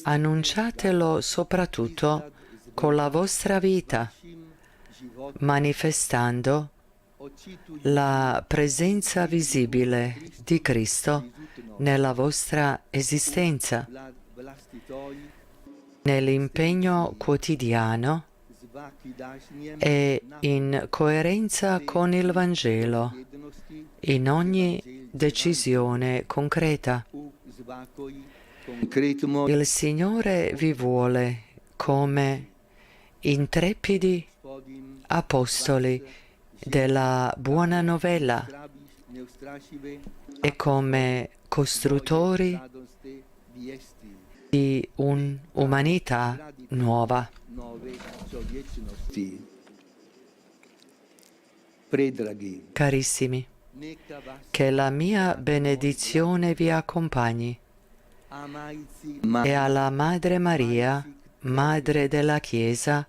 Annunciatelo soprattutto con la vostra vita, manifestando la presenza visibile di Cristo nella vostra esistenza, nell'impegno quotidiano e in coerenza con il Vangelo, in ogni decisione concreta. Il Signore vi vuole come intrepidi apostoli della buona novella e come costruttori di un'umanità nuova. Carissimi, che la mia benedizione vi accompagni e alla Madre Maria, Madre della Chiesa,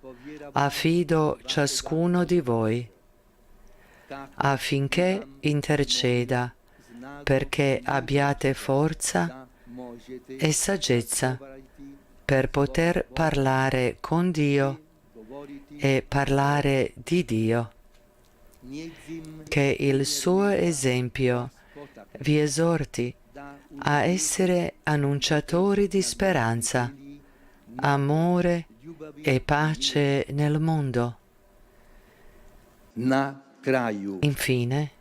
affido ciascuno di voi, affinché interceda perché abbiate forza e saggezza per poter parlare con Dio e parlare di Dio, che il suo esempio vi esorti a essere annunciatori di speranza, amore e pace nel mondo. Infine,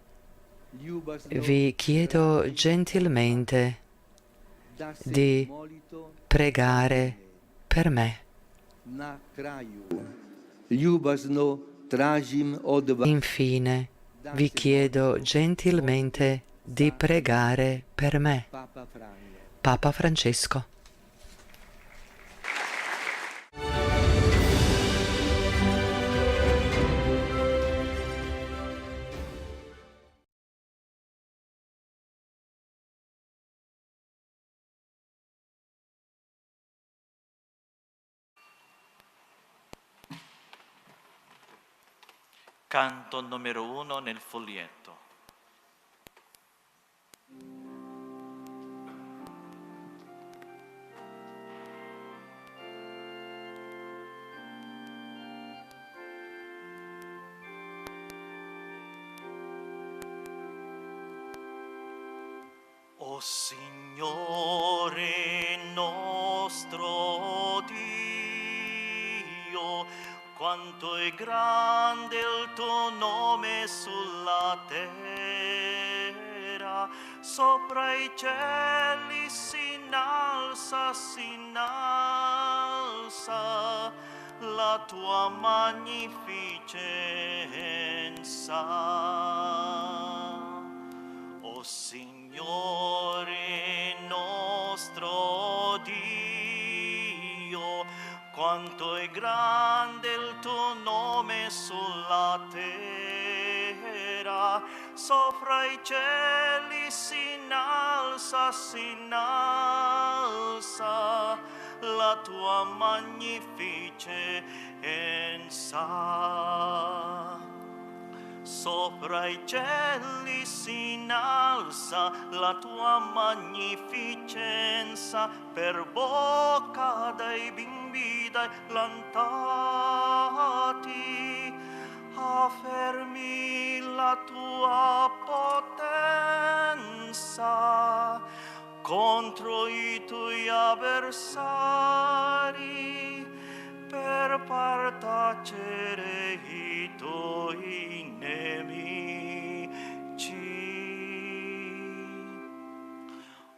vi chiedo gentilmente di pregare per me. Infine, vi chiedo gentilmente di pregare per me. Papa Francesco. Canto numero 1 nel foglietto. O Signore nostro Dio, quanto è grande il tuo nome sulla terra, sopra i cieli si innalza la tua magnificenza. O Signore nostro Dio, quanto è grande il tuo nome sulla terra, sopra i cieli si innalza la tua magnificenza. Sopra i cieli si innalza la tua magnificenza, per bocca dei bimbi, dai lantati, affermi la tua potenza contro i tuoi avversari, per partacere i tuoi nemici.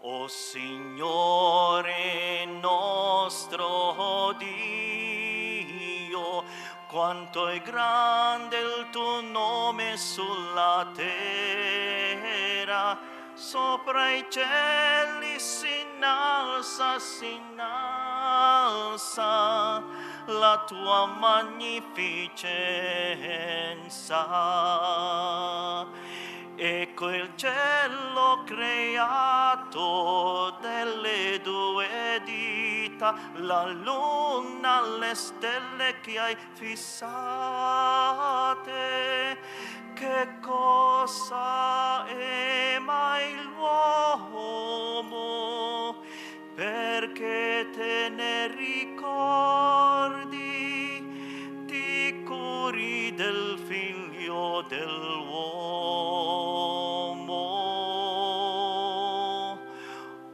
O Signore nostro Dio, quanto è grande il tuo nome sulla terra, sopra i cieli si innalza la tua magnificenza. Ecco il cielo creato delle due dita, la luna, le stelle che hai fissate. Che cosa è mai l'uomo perché te ne ricordi, ti curi del figlio dell'uomo.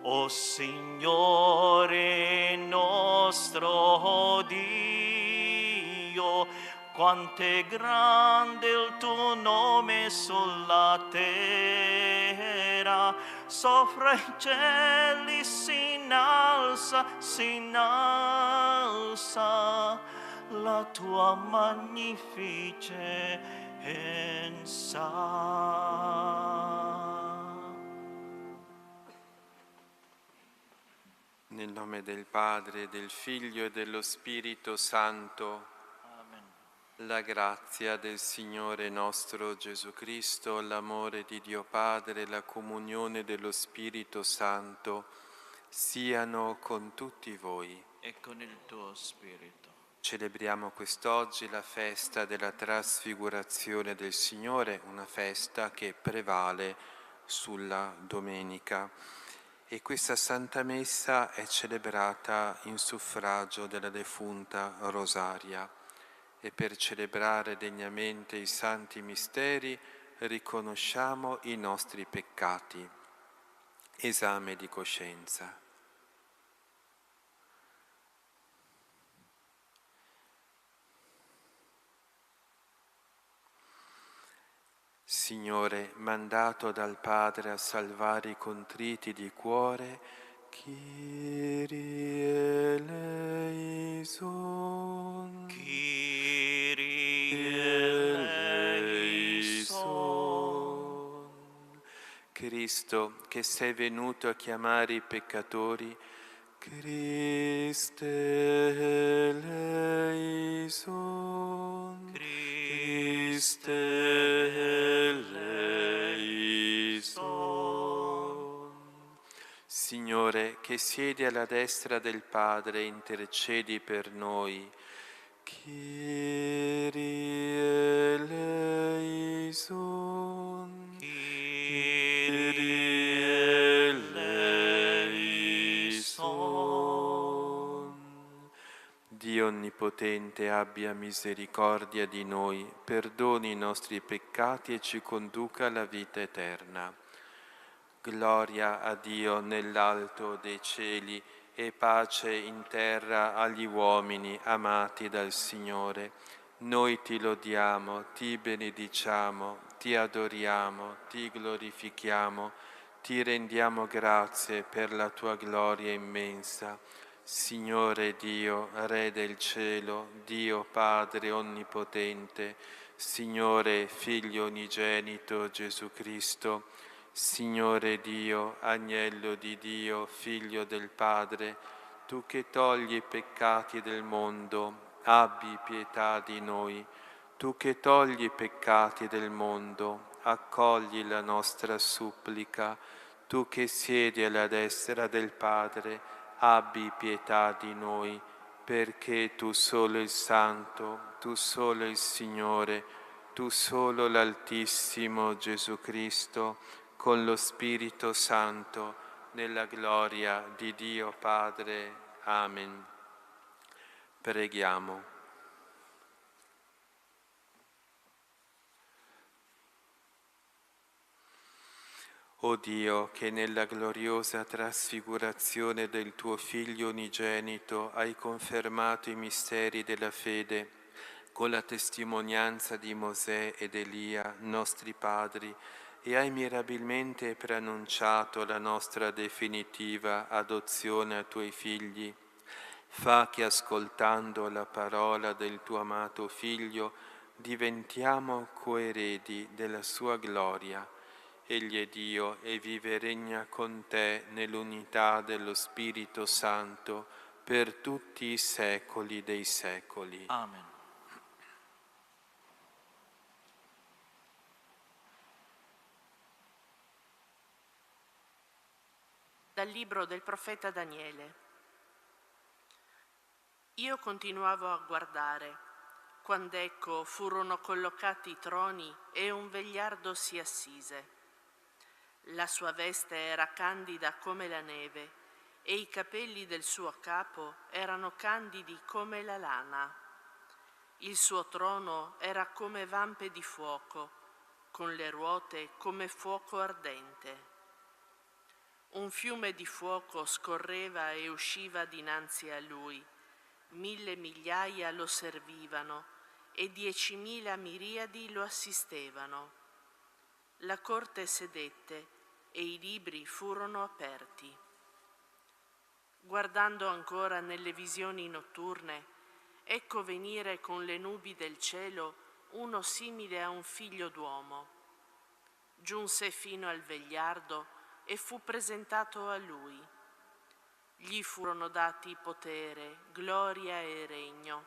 O Signore nostro Dio, quanto è grande il tuo nome sulla terra, sopra i cieli si innalza la tua magnificenza. Nel nome del Padre, del Figlio e dello Spirito Santo. Amen. La grazia del Signore nostro Gesù Cristo, l'amore di Dio Padre, la comunione dello Spirito Santo siano con tutti voi. E con il tuo spirito. Celebriamo quest'oggi la festa della trasfigurazione del Signore, una festa che prevale sulla domenica. E questa Santa Messa è celebrata in suffragio della defunta Rosaria. E per celebrare degnamente i santi misteri riconosciamo i nostri peccati. Esame di coscienza. Signore, mandato dal Padre a salvare i contriti di cuore, Kyrie eleison. Kyrie eleison. Cristo, che sei venuto a chiamare i peccatori, Christe eleison. Christe eleison. Signore, che siedi alla destra del Padre, intercedi per noi. Kyrie eleison. Kyrie eleison. Dio Onnipotente abbia misericordia di noi, perdoni i nostri peccati e ci conduca alla vita eterna. Gloria a Dio nell'alto dei cieli e pace in terra agli uomini amati dal Signore. Noi ti lodiamo, ti benediciamo, ti adoriamo, ti glorifichiamo, ti rendiamo grazie per la tua gloria immensa. Signore Dio, Re del cielo, Dio Padre Onnipotente, Signore Figlio Unigenito Gesù Cristo, Signore Dio, Agnello di Dio, Figlio del Padre, tu che togli i peccati del mondo, abbi pietà di noi. Tu che togli i peccati del mondo, accogli la nostra supplica. Tu che siedi alla destra del Padre, abbi pietà di noi, perché tu solo il Santo, tu solo il Signore, tu solo l'Altissimo Gesù Cristo, con lo Spirito Santo, nella gloria di Dio Padre. Amen. Preghiamo. O Dio, che nella gloriosa trasfigurazione del tuo Figlio unigenito hai confermato i misteri della fede con la testimonianza di Mosè ed Elia, nostri padri, e hai mirabilmente preannunciato la nostra definitiva adozione a tuoi figli, fa che ascoltando la parola del tuo amato Figlio diventiamo coeredi della sua gloria. Egli è Dio e vive e regna con te nell'unità dello Spirito Santo per tutti i secoli dei secoli. Amen. Dal libro del profeta Daniele. Io continuavo a guardare, quando ecco furono collocati i troni e un vegliardo si assise. La sua veste era candida come la neve e i capelli del suo capo erano candidi come la lana. Il suo trono era come vampe di fuoco, con le ruote come fuoco ardente. Un fiume di fuoco scorreva e usciva dinanzi a lui. 1000 migliaia lo servivano e 10.000 miriadi lo assistevano. La corte sedette e i libri furono aperti. Guardando ancora nelle visioni notturne, ecco venire con le nubi del cielo uno simile a un figlio d'uomo. Giunse fino al vegliardo e fu presentato a lui. Gli furono dati potere, gloria e regno.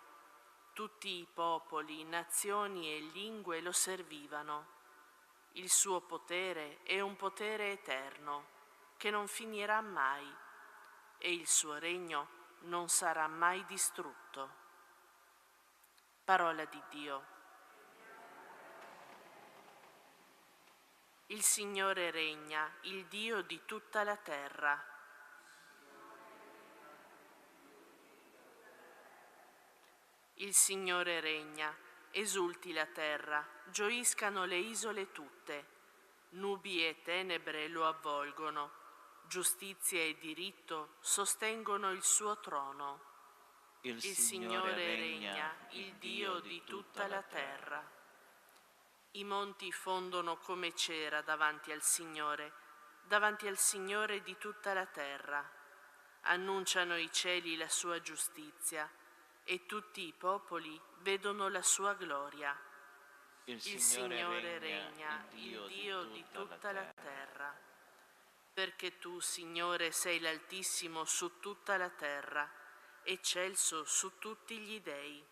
Tutti i popoli, nazioni e lingue lo servivano. Il suo potere è un potere eterno, che non finirà mai, e il suo regno non sarà mai distrutto. Parola di Dio. Il Signore regna, il Dio di tutta la terra. Il Signore regna, esulti la terra, gioiscano le isole tutte. Nubi e tenebre lo avvolgono, giustizia e diritto sostengono il suo trono. Il Signore regna, il Dio di tutta la terra. I monti fondono come cera davanti al Signore di tutta la terra. Annunciano i cieli la sua giustizia e tutti i popoli vedono la sua gloria. Il Signore regna, il Dio di tutta la terra. Perché tu, Signore, sei l'Altissimo su tutta la terra, eccelso su tutti gli dei.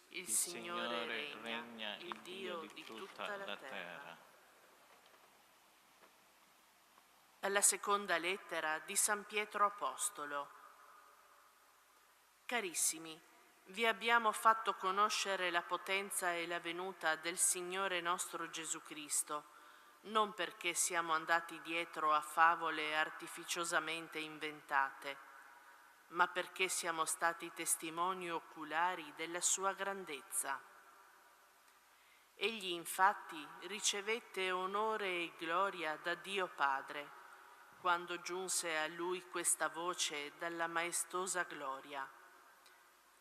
Il Signore regna, il Dio di tutta la terra. Alla seconda lettera di San Pietro Apostolo. Carissimi, vi abbiamo fatto conoscere la potenza e la venuta del Signore nostro Gesù Cristo, non perché siamo andati dietro a favole artificiosamente inventate, ma perché siamo stati testimoni oculari della sua grandezza. Egli infatti ricevette onore e gloria da Dio Padre, quando giunse a lui questa voce dalla maestosa gloria.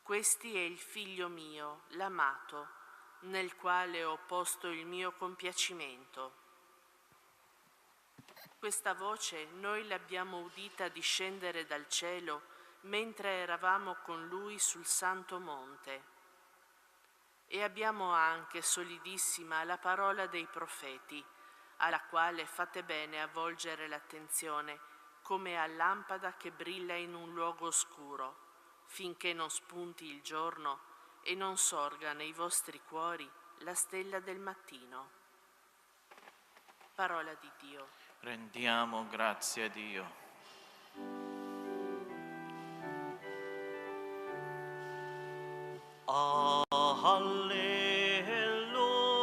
Questi è il Figlio mio, l'amato, nel quale ho posto il mio compiacimento. Questa voce noi l'abbiamo udita discendere dal cielo mentre eravamo con lui sul Santo Monte. E abbiamo anche solidissima la parola dei profeti, alla quale fate bene a volgere l'attenzione come a lampada che brilla in un luogo oscuro, finché non spunti il giorno e non sorga nei vostri cuori la stella del mattino. Parola di Dio. Rendiamo grazie a Dio. Alleluia, alleluia,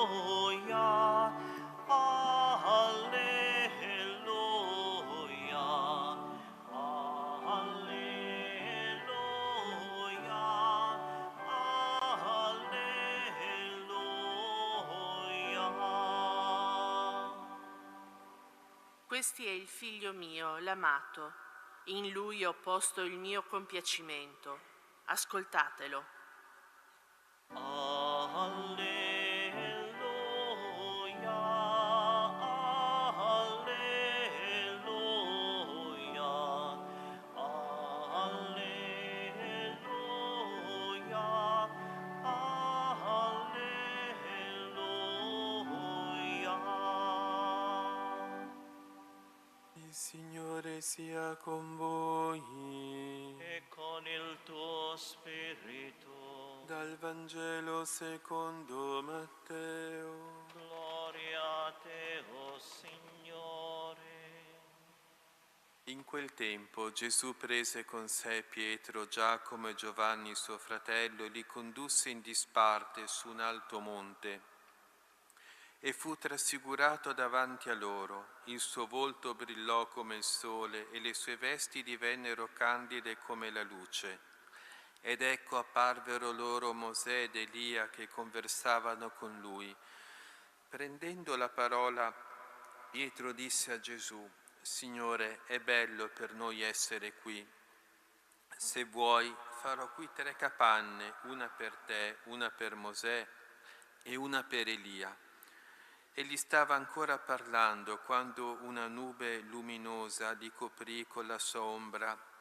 alleluia, alleluia. Questi è il Figlio mio, l'amato. In lui ho posto il mio compiacimento. Ascoltatelo. Alleluia, alleluia, alleluia, alleluia. Il Signore sia con voi. E con il tuo spirito. Dal Vangelo secondo Matteo. Gloria a te, o Signore. In quel tempo Gesù prese con sé Pietro, Giacomo e Giovanni suo fratello e li condusse in disparte su un alto monte. E fu trasfigurato davanti a loro, il suo volto brillò come il sole e le sue vesti divennero candide come la luce. Ed ecco apparvero loro Mosè ed Elia che conversavano con lui. Prendendo la parola, Pietro disse a Gesù: Signore, è bello per noi essere qui. Se vuoi, farò qui 3 capanne, una per te, una per Mosè e una per Elia. Egli stava ancora parlando quando una nube luminosa li coprì con la sua ombra.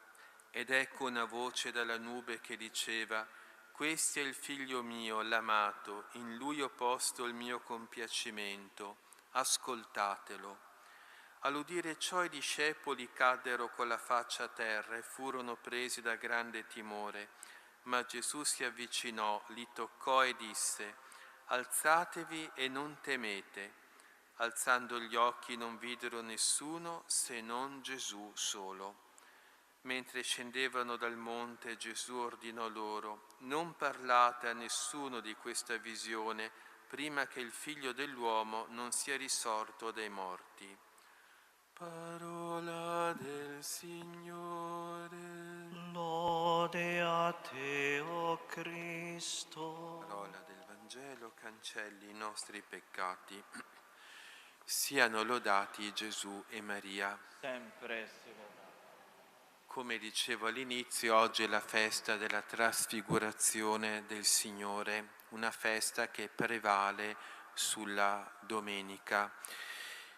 Ed ecco una voce dalla nube che diceva: Questo è il Figlio mio, l'amato, in lui ho posto il mio compiacimento, ascoltatelo. All'udire ciò i discepoli caddero con la faccia a terra e furono presi da grande timore. Ma Gesù si avvicinò, li toccò e disse: Alzatevi e non temete. Alzando gli occhi non videro nessuno se non Gesù solo. Mentre scendevano dal monte, Gesù ordinò loro: non parlate a nessuno di questa visione prima che il Figlio dell'uomo non sia risorto dai morti. Parola del Signore. Lode a te, o Cristo. Parola del Vangelo Vangelo cancelli i nostri peccati. Siano lodati Gesù e Maria. Sempre sia lodato. Come dicevo all'inizio, oggi è la festa della trasfigurazione del Signore, una festa che prevale sulla domenica.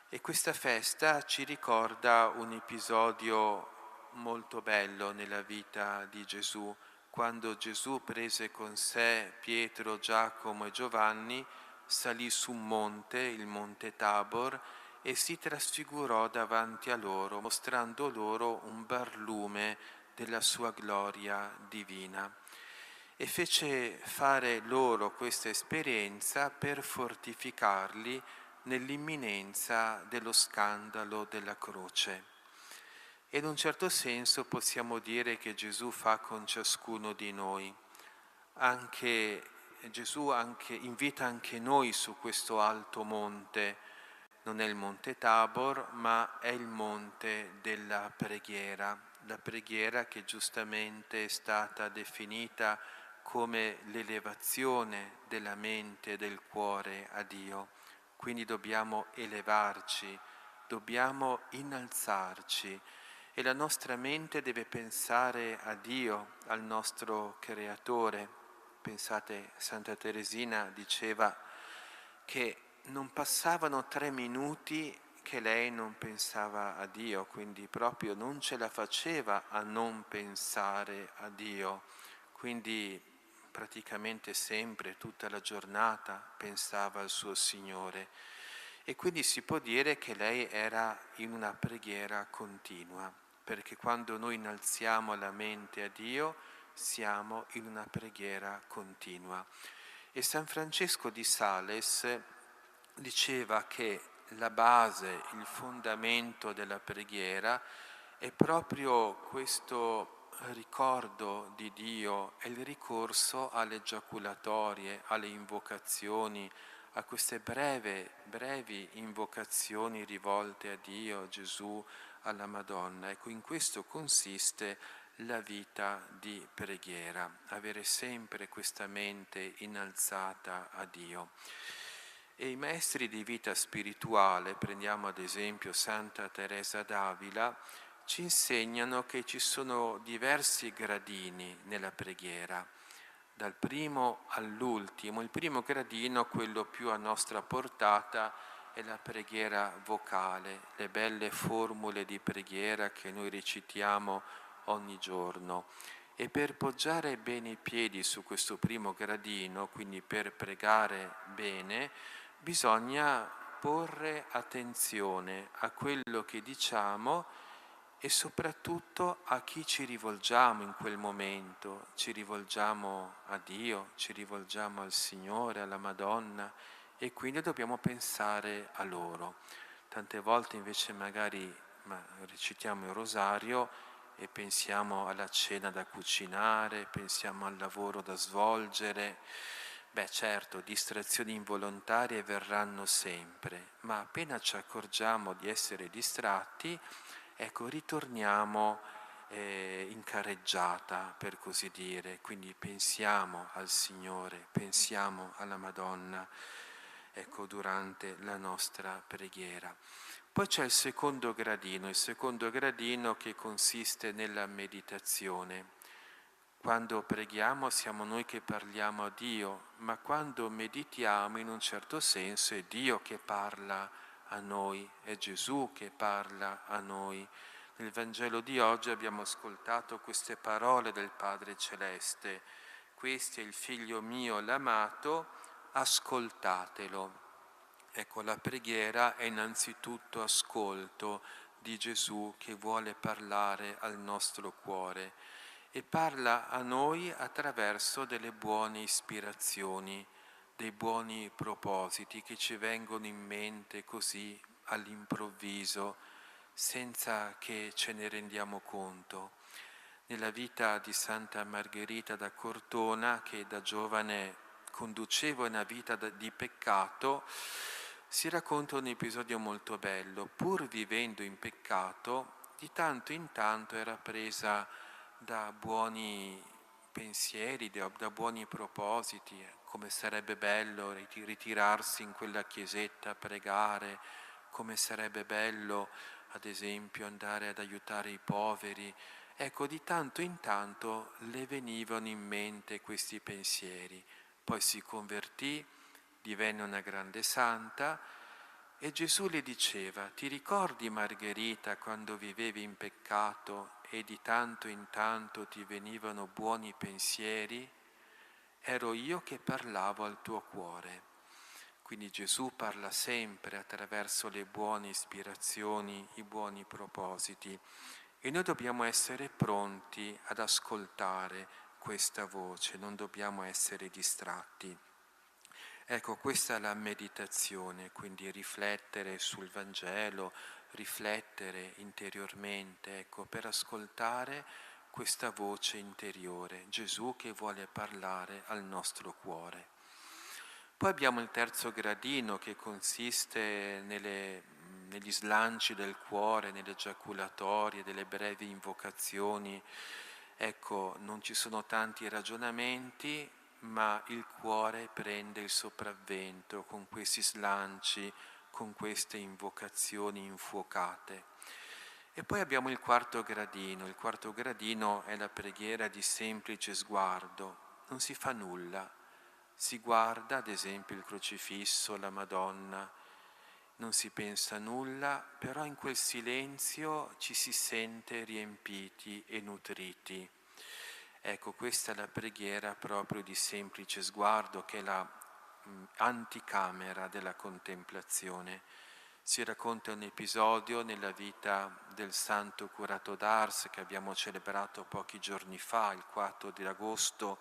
E questa festa ci ricorda un episodio molto bello nella vita di Gesù, quando Gesù prese con sé Pietro, Giacomo e Giovanni, salì su un monte, il monte Tabor, e si trasfigurò davanti a loro, mostrando loro un barlume della sua gloria divina. E fece fare loro questa esperienza per fortificarli nell'imminenza dello scandalo della croce. E in un certo senso possiamo dire che Gesù fa con ciascuno di noi. Gesù invita anche noi su questo alto monte. Non è il monte Tabor, ma è il monte della preghiera. La preghiera che giustamente è stata definita come l'elevazione della mente e del cuore a Dio. Quindi dobbiamo elevarci, dobbiamo innalzarci e la nostra mente deve pensare a Dio, al nostro Creatore. Pensate, Santa Teresina diceva che non passavano 3 minuti che lei non pensava a Dio, quindi proprio non ce la faceva a non pensare a Dio, quindi praticamente sempre, tutta la giornata, pensava al suo Signore. E quindi si può dire che lei era in una preghiera continua, perché quando noi innalziamo la mente a Dio, siamo in una preghiera continua. E San Francesco di Sales diceva che la base, il fondamento della preghiera è proprio questo ricordo di Dio e il ricorso alle giaculatorie, alle invocazioni, a queste brevi invocazioni rivolte a Dio, a Gesù, alla Madonna. Ecco, in questo consiste la vita di preghiera, avere sempre questa mente innalzata a Dio. E i maestri di vita spirituale, prendiamo ad esempio Santa Teresa d'Avila, ci insegnano che ci sono diversi gradini nella preghiera, dal primo all'ultimo. Il primo gradino, quello più a nostra portata, è la preghiera vocale, le belle formule di preghiera che noi recitiamo ogni giorno. E per poggiare bene i piedi su questo primo gradino, quindi per pregare bene, bisogna porre attenzione a quello che diciamo e soprattutto a chi ci rivolgiamo in quel momento. Ci rivolgiamo a Dio, ci rivolgiamo al Signore, alla Madonna, e quindi dobbiamo pensare a loro. Tante volte invece magari recitiamo il rosario e pensiamo alla cena da cucinare, pensiamo al lavoro da svolgere. Beh, certo, distrazioni involontarie verranno sempre, ma appena ci accorgiamo di essere distratti, ecco, ritorniamo in carreggiata, per così dire. Quindi pensiamo al Signore, pensiamo alla Madonna, ecco, durante la nostra preghiera. Poi c'è il secondo gradino che consiste nella meditazione. Quando preghiamo siamo noi che parliamo a Dio, ma quando meditiamo in un certo senso è Dio che parla a noi, è Gesù che parla a noi. Nel Vangelo di oggi abbiamo ascoltato queste parole del Padre Celeste: questo è il Figlio mio l'amato, ascoltatelo. Ecco, la preghiera è innanzitutto ascolto di Gesù che vuole parlare al nostro cuore e parla a noi attraverso delle buone ispirazioni, dei buoni propositi che ci vengono in mente così all'improvviso, senza che ce ne rendiamo conto. Nella vita di Santa Margherita da Cortona, che da giovane conduceva una vita di peccato, si racconta un episodio molto bello. Pur vivendo in peccato, di tanto in tanto era presa da buoni pensieri, da buoni propositi, come sarebbe bello ritirarsi in quella chiesetta a pregare, come sarebbe bello, ad esempio, andare ad aiutare i poveri. Ecco, di tanto in tanto le venivano in mente questi pensieri. Poi si convertì, divenne una grande santa e Gesù le diceva: ti ricordi, Margherita, quando vivevi in peccato e di tanto in tanto ti venivano buoni pensieri? Ero io che parlavo al tuo cuore. Quindi Gesù parla sempre attraverso le buone ispirazioni, i buoni propositi, e noi dobbiamo essere pronti ad ascoltare questa voce, non dobbiamo essere distratti. Ecco, questa è la meditazione, quindi riflettere sul Vangelo, riflettere interiormente, ecco, per ascoltare questa voce interiore, Gesù che vuole parlare al nostro cuore. Poi abbiamo il terzo gradino che consiste negli slanci del cuore, nelle giaculatorie, delle brevi invocazioni. Ecco, non ci sono tanti ragionamenti, ma il cuore prende il sopravvento con questi slanci, con queste invocazioni infuocate. E poi abbiamo il quarto gradino. Il quarto gradino è la preghiera di semplice sguardo. Non si fa nulla. Si guarda, ad esempio, il crocifisso, la Madonna, non si pensa nulla, però in quel silenzio ci si sente riempiti e nutriti. Ecco, questa è la preghiera proprio di semplice sguardo, che è la anticamera della contemplazione. Si racconta un episodio nella vita del santo curato d'Ars che abbiamo celebrato pochi giorni fa, il 4 di agosto.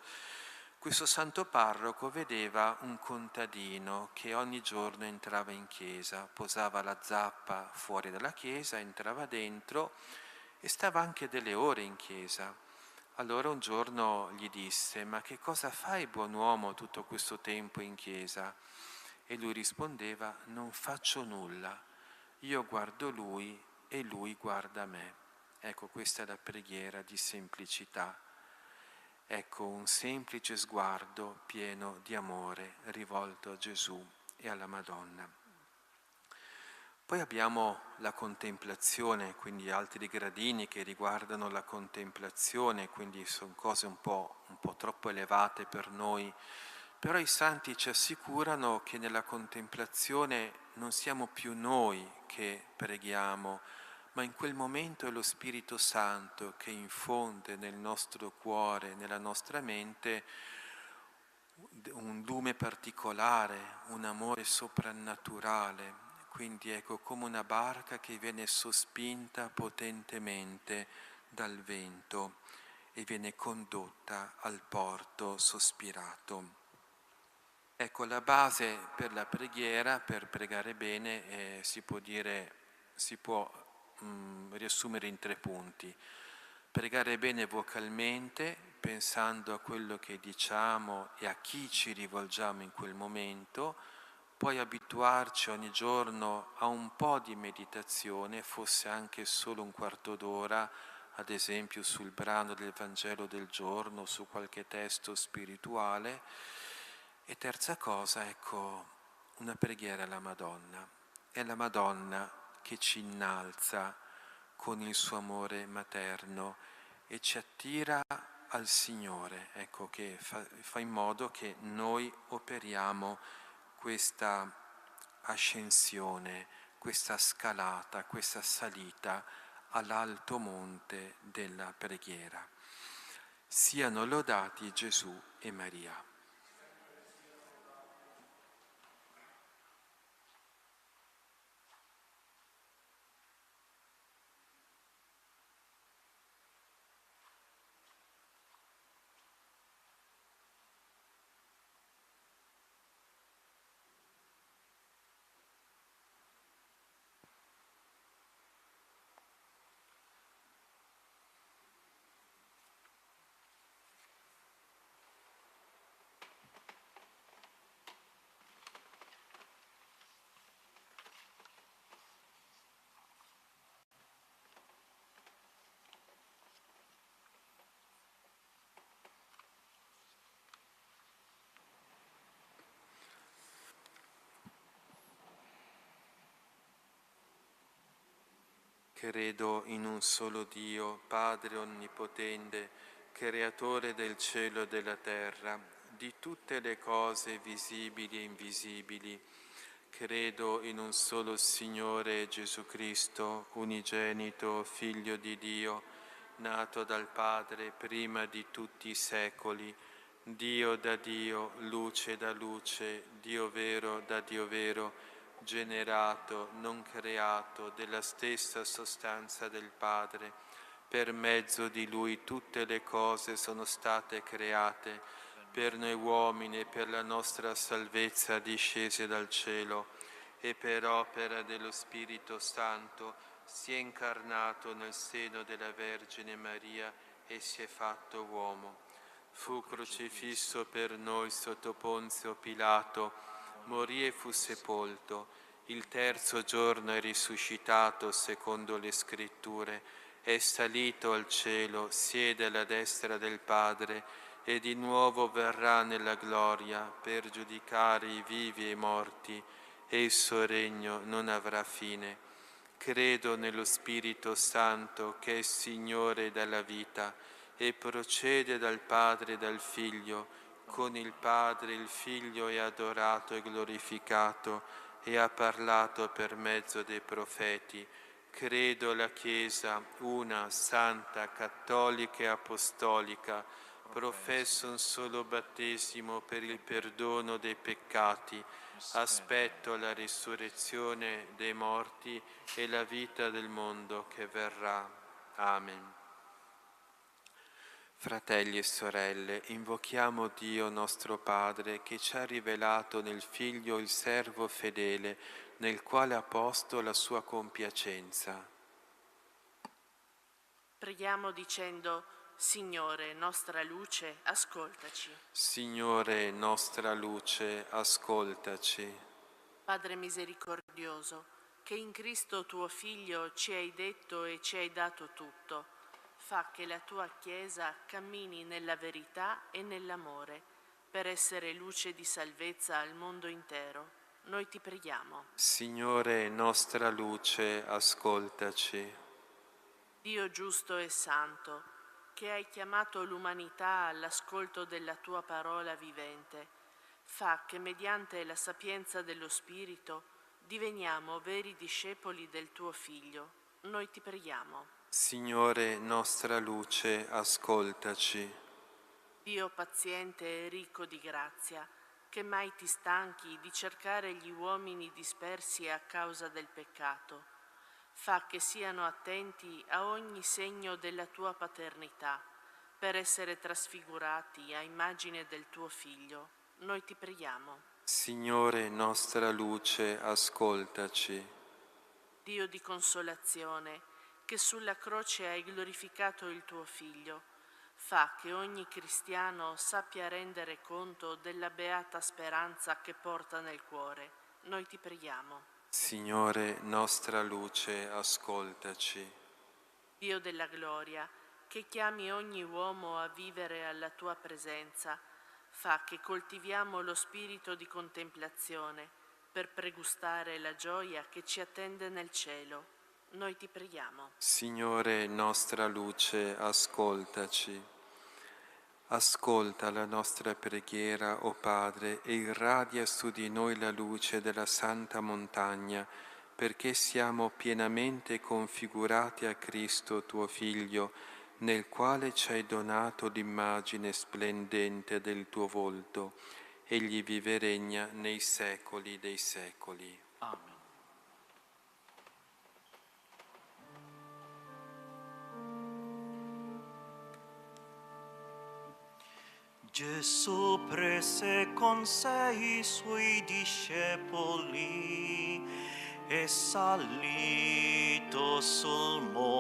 Questo santo parroco vedeva un contadino che ogni giorno entrava in chiesa, posava la zappa fuori dalla chiesa, entrava dentro e stava anche delle ore in chiesa. Allora un giorno gli disse: ma che cosa fai, buon uomo, tutto questo tempo in chiesa? E lui rispondeva: non faccio nulla, io guardo lui e lui guarda me. Ecco, questa è la preghiera di semplicità. Ecco, un semplice sguardo pieno di amore rivolto a Gesù e alla Madonna. Poi abbiamo la contemplazione, quindi altri gradini che riguardano la contemplazione, quindi sono cose un po' troppo elevate per noi, però i santi ci assicurano che nella contemplazione non siamo più noi che preghiamo, ma in quel momento è lo Spirito Santo che infonde nel nostro cuore, nella nostra mente, un lume particolare, un amore soprannaturale. Quindi ecco, come una barca che viene sospinta potentemente dal vento e viene condotta al porto sospirato. Ecco, la base per la preghiera, per pregare bene, si può riassumere in 3 punti. Pregare bene vocalmente, pensando a quello che diciamo e a chi ci rivolgiamo in quel momento, poi abituarci ogni giorno a un po' di meditazione, fosse anche solo un quarto d'ora, ad esempio sul brano del Vangelo del giorno, su qualche testo spirituale. E terza cosa, ecco, una preghiera alla Madonna. È la Madonna che ci innalza con il suo amore materno e ci attira al Signore, ecco, che fa in modo che noi operiamo questa ascensione, questa scalata, questa salita all'alto monte della preghiera. Siano lodati Gesù e Maria. Credo in un solo Dio, Padre Onnipotente, Creatore del cielo e della terra, di tutte le cose visibili e invisibili. Credo in un solo Signore Gesù Cristo, unigenito, Figlio di Dio, nato dal Padre prima di tutti i secoli, Dio da Dio, luce da luce, Dio vero da Dio vero, generato, non creato, della stessa sostanza del Padre. Per mezzo di Lui tutte le cose sono state create, per noi uomini e per la nostra salvezza discese dal cielo, e per opera dello Spirito Santo si è incarnato nel seno della Vergine Maria e si è fatto uomo. Fu crocifisso per noi sotto Ponzio Pilato, morì e fu sepolto, il terzo giorno è risuscitato secondo le Scritture, è salito al cielo, siede alla destra del Padre e di nuovo verrà nella gloria per giudicare i vivi e i morti, e il suo regno non avrà fine. Credo nello Spirito Santo che è Signore della vita e procede dal Padre e dal Figlio. Con il Padre il Figlio è adorato e glorificato e ha parlato per mezzo dei profeti. Credo la Chiesa, una, santa, cattolica e apostolica, professo un solo battesimo per il perdono dei peccati, aspetto la risurrezione dei morti e la vita del mondo che verrà. Amen. Fratelli e sorelle, invochiamo Dio nostro Padre che ci ha rivelato nel Figlio il servo fedele, nel quale ha posto la sua compiacenza. Preghiamo dicendo: Signore, nostra luce, ascoltaci. Signore, nostra luce, ascoltaci. Padre misericordioso, che in Cristo tuo Figlio ci hai detto e ci hai dato tutto, fa che la tua Chiesa cammini nella verità e nell'amore, per essere luce di salvezza al mondo intero. Noi ti preghiamo. Signore, nostra luce, ascoltaci. Dio giusto e santo, che hai chiamato l'umanità all'ascolto della tua parola vivente, fa che mediante la sapienza dello Spirito diveniamo veri discepoli del tuo Figlio. Noi ti preghiamo. Signore, nostra luce, ascoltaci. Dio paziente e ricco di grazia, che mai ti stanchi di cercare gli uomini dispersi a causa del peccato, fa che siano attenti a ogni segno della tua paternità, per essere trasfigurati a immagine del tuo Figlio. Noi ti preghiamo. Signore, nostra luce, ascoltaci. Dio di consolazione, che sulla croce hai glorificato il tuo Figlio, fa che ogni cristiano sappia rendere conto della beata speranza che porta nel cuore. Noi ti preghiamo. Signore, nostra luce, ascoltaci. Dio della gloria, che chiami ogni uomo a vivere alla tua presenza, fa che coltiviamo lo spirito di contemplazione per pregustare la gioia che ci attende nel cielo. Noi ti preghiamo. Signore, nostra luce, ascoltaci. Ascolta la nostra preghiera, o Padre, e irradia su di noi la luce della Santa Montagna, perché siamo pienamente configurati a Cristo, tuo Figlio, nel quale ci hai donato l'immagine splendente del tuo volto. Egli vive e regna nei secoli dei secoli. Amen. Gesù prese con sé i suoi discepoli e salito sul monte.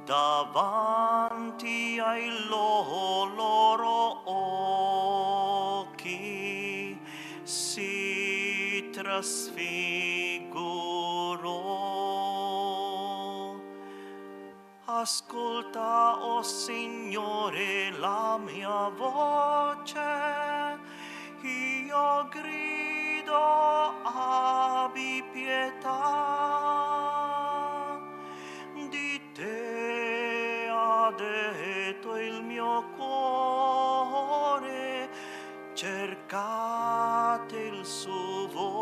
Davanti ai loro occhi si trasfigurò. Ascolta, o Signore, la mia voce, io grido a guardate il suo volto.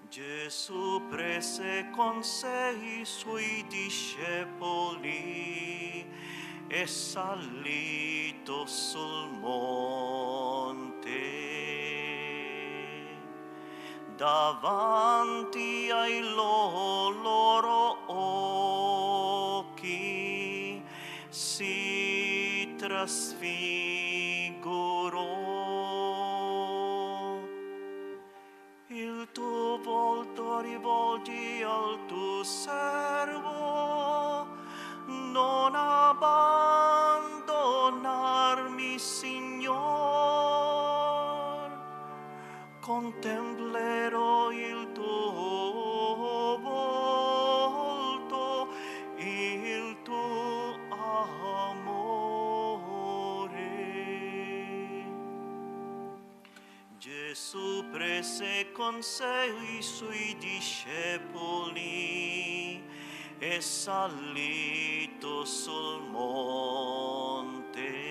Gesù prese con sé i suoi discepoli e salito sul monte. Davanti ai loro occhi si trasfigurò. Il tuo volto rivolgi al tuo servo, non abbandonarmi, Signor. Contemplerò il tuo volto, il tuo amore. Gesù prese con sé i suoi discepoli e salito sul monte.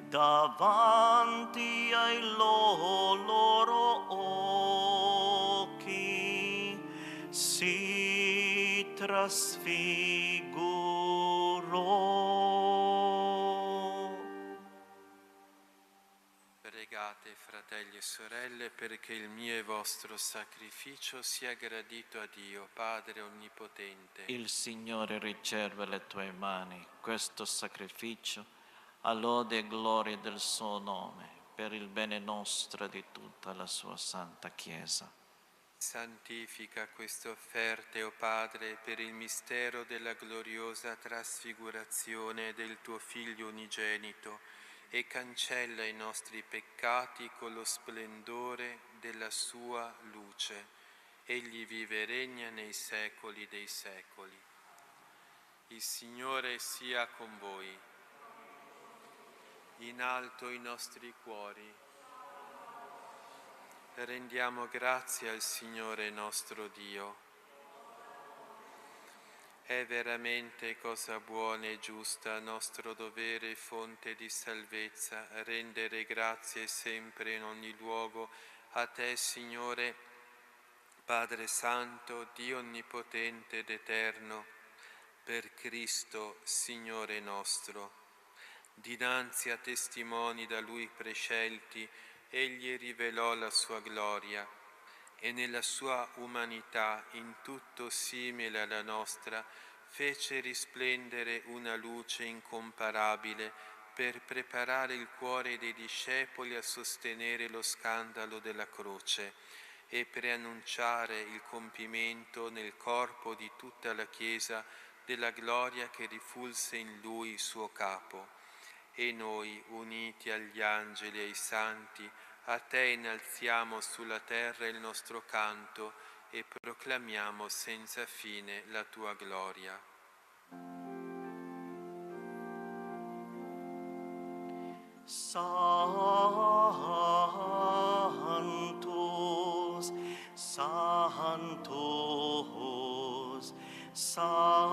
Davanti ai loro occhi si trasfigurò. Pregate, fratelli e sorelle, perché il mio e vostro sacrificio sia gradito a Dio, Padre Onnipotente. Il Signore riceve le tue mani questo sacrificio a lode e gloria del suo nome, per il bene nostro e di tutta la sua santa Chiesa. Santifica queste offerte, o Padre, per il mistero della gloriosa trasfigurazione del tuo Figlio unigenito, e cancella i nostri peccati con lo splendore della sua luce. Egli vive e regna nei secoli dei secoli. Il Signore sia con voi. In alto i nostri cuori. Rendiamo grazie al Signore nostro Dio. È veramente cosa buona e giusta, nostro dovere e fonte di salvezza, rendere grazie sempre in ogni luogo a Te, Signore, Padre Santo, Dio Onnipotente ed Eterno, per Cristo, Signore nostro. Dinanzi a testimoni da Lui prescelti, Egli rivelò la sua gloria e nella sua umanità, in tutto simile alla nostra, fece risplendere una luce incomparabile per preparare il cuore dei discepoli a sostenere lo scandalo della croce e preannunciare il compimento nel corpo di tutta la Chiesa della gloria che rifulse in Lui suo capo. E noi, uniti agli angeli e ai santi, a Te innalziamo sulla terra il nostro canto e proclamiamo senza fine la Tua gloria. Sanctus, Sanctus, Sanctus,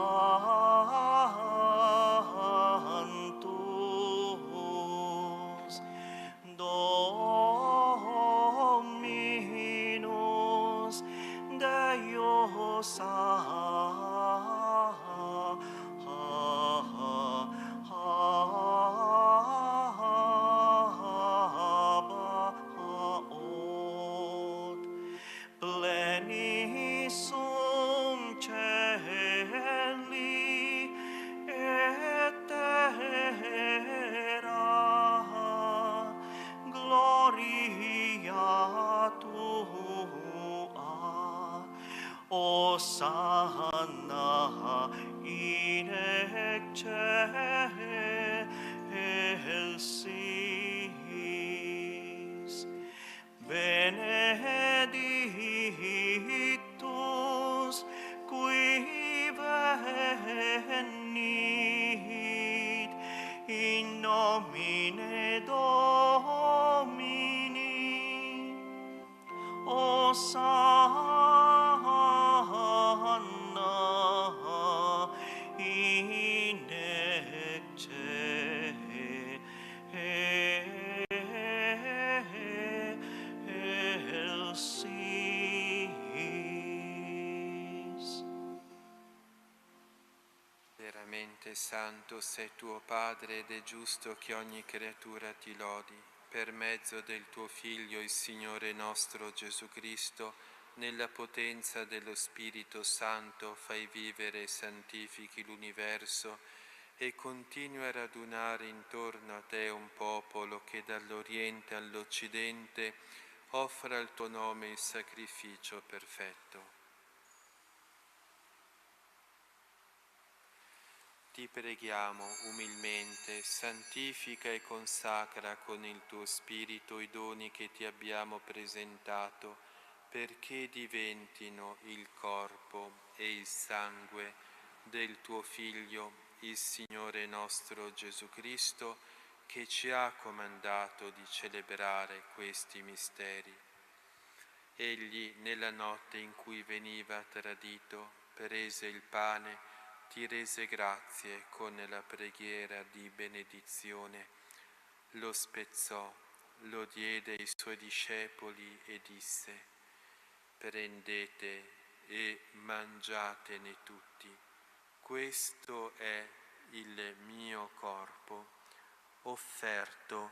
Dominus Deus Sabaoth, plenis sum celi et terra, gloria Tua, Hosanna in excelsis, benedictus qui venit in nomine Domini, Hosanna in Santo sei tuo Padre ed è giusto che ogni creatura ti lodi. Per mezzo del tuo Figlio, il Signore nostro Gesù Cristo, nella potenza dello Spirito Santo fai vivere e santifichi l'universo e continui a radunare intorno a te un popolo che dall'Oriente all'Occidente offra al tuo nome il sacrificio perfetto. Ti preghiamo umilmente, santifica e consacra con il tuo Spirito i doni che ti abbiamo presentato, perché diventino il corpo e il sangue del tuo Figlio, il Signore nostro Gesù Cristo, che ci ha comandato di celebrare questi misteri. Egli, nella notte in cui veniva tradito, prese il pane, ti rese grazie con la preghiera di benedizione, lo spezzò, lo diede ai suoi discepoli e disse: prendete e mangiatene tutti, questo è il mio corpo, offerto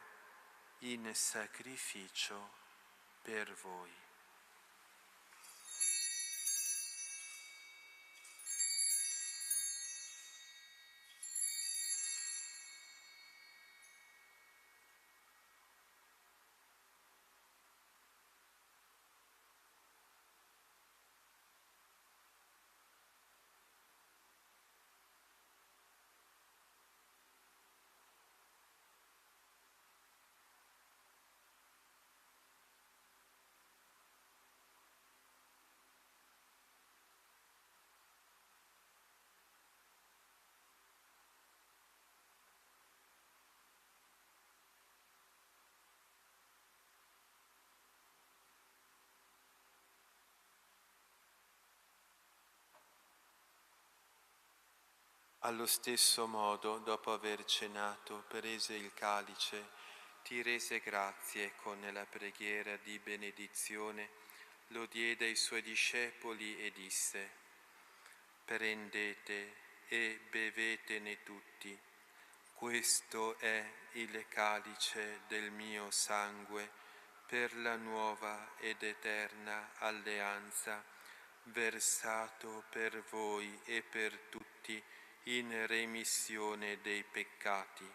in sacrificio per voi. Allo stesso modo, dopo aver cenato, prese il calice, ti rese grazie con la preghiera di benedizione, lo diede ai suoi discepoli e disse: prendete e bevetene tutti, questo è il calice del mio sangue per la nuova ed eterna alleanza, versato per voi e per tutti in remissione dei peccati.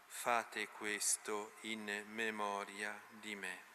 Fate questo in memoria di me.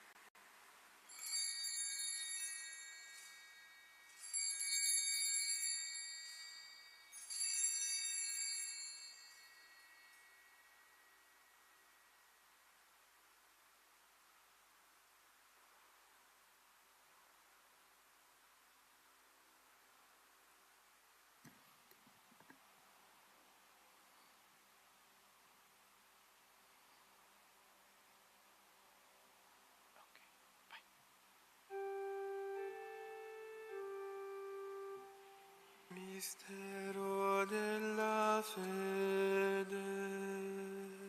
Mistero della fede.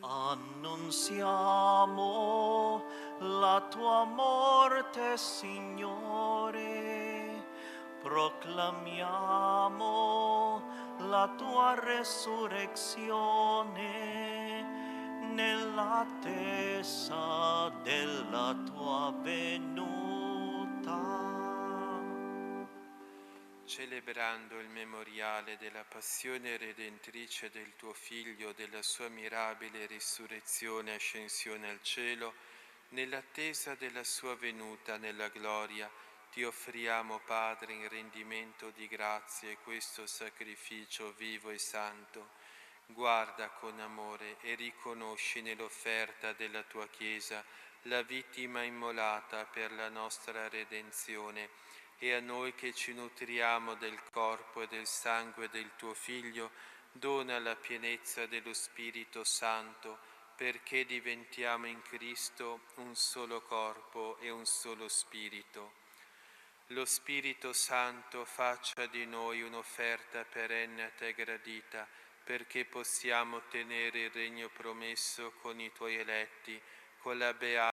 Annunziamo la tua morte, Signore, proclamiamo la tua resurrezione nell'attesa della tua venuta. Celebrando il memoriale della passione redentrice del tuo Figlio, della sua mirabile risurrezione e ascensione al cielo, nell'attesa della sua venuta nella gloria, ti offriamo, Padre, in rendimento di grazie questo sacrificio vivo e santo. Guarda con amore e riconosci nell'offerta della tua Chiesa la vittima immolata per la nostra redenzione, e a noi che ci nutriamo del corpo e del sangue del tuo Figlio, dona la pienezza dello Spirito Santo, perché diventiamo in Cristo un solo corpo e un solo Spirito. Lo Spirito Santo faccia di noi un'offerta perenne a te gradita, perché possiamo ottenere il regno promesso con i tuoi eletti, con la beata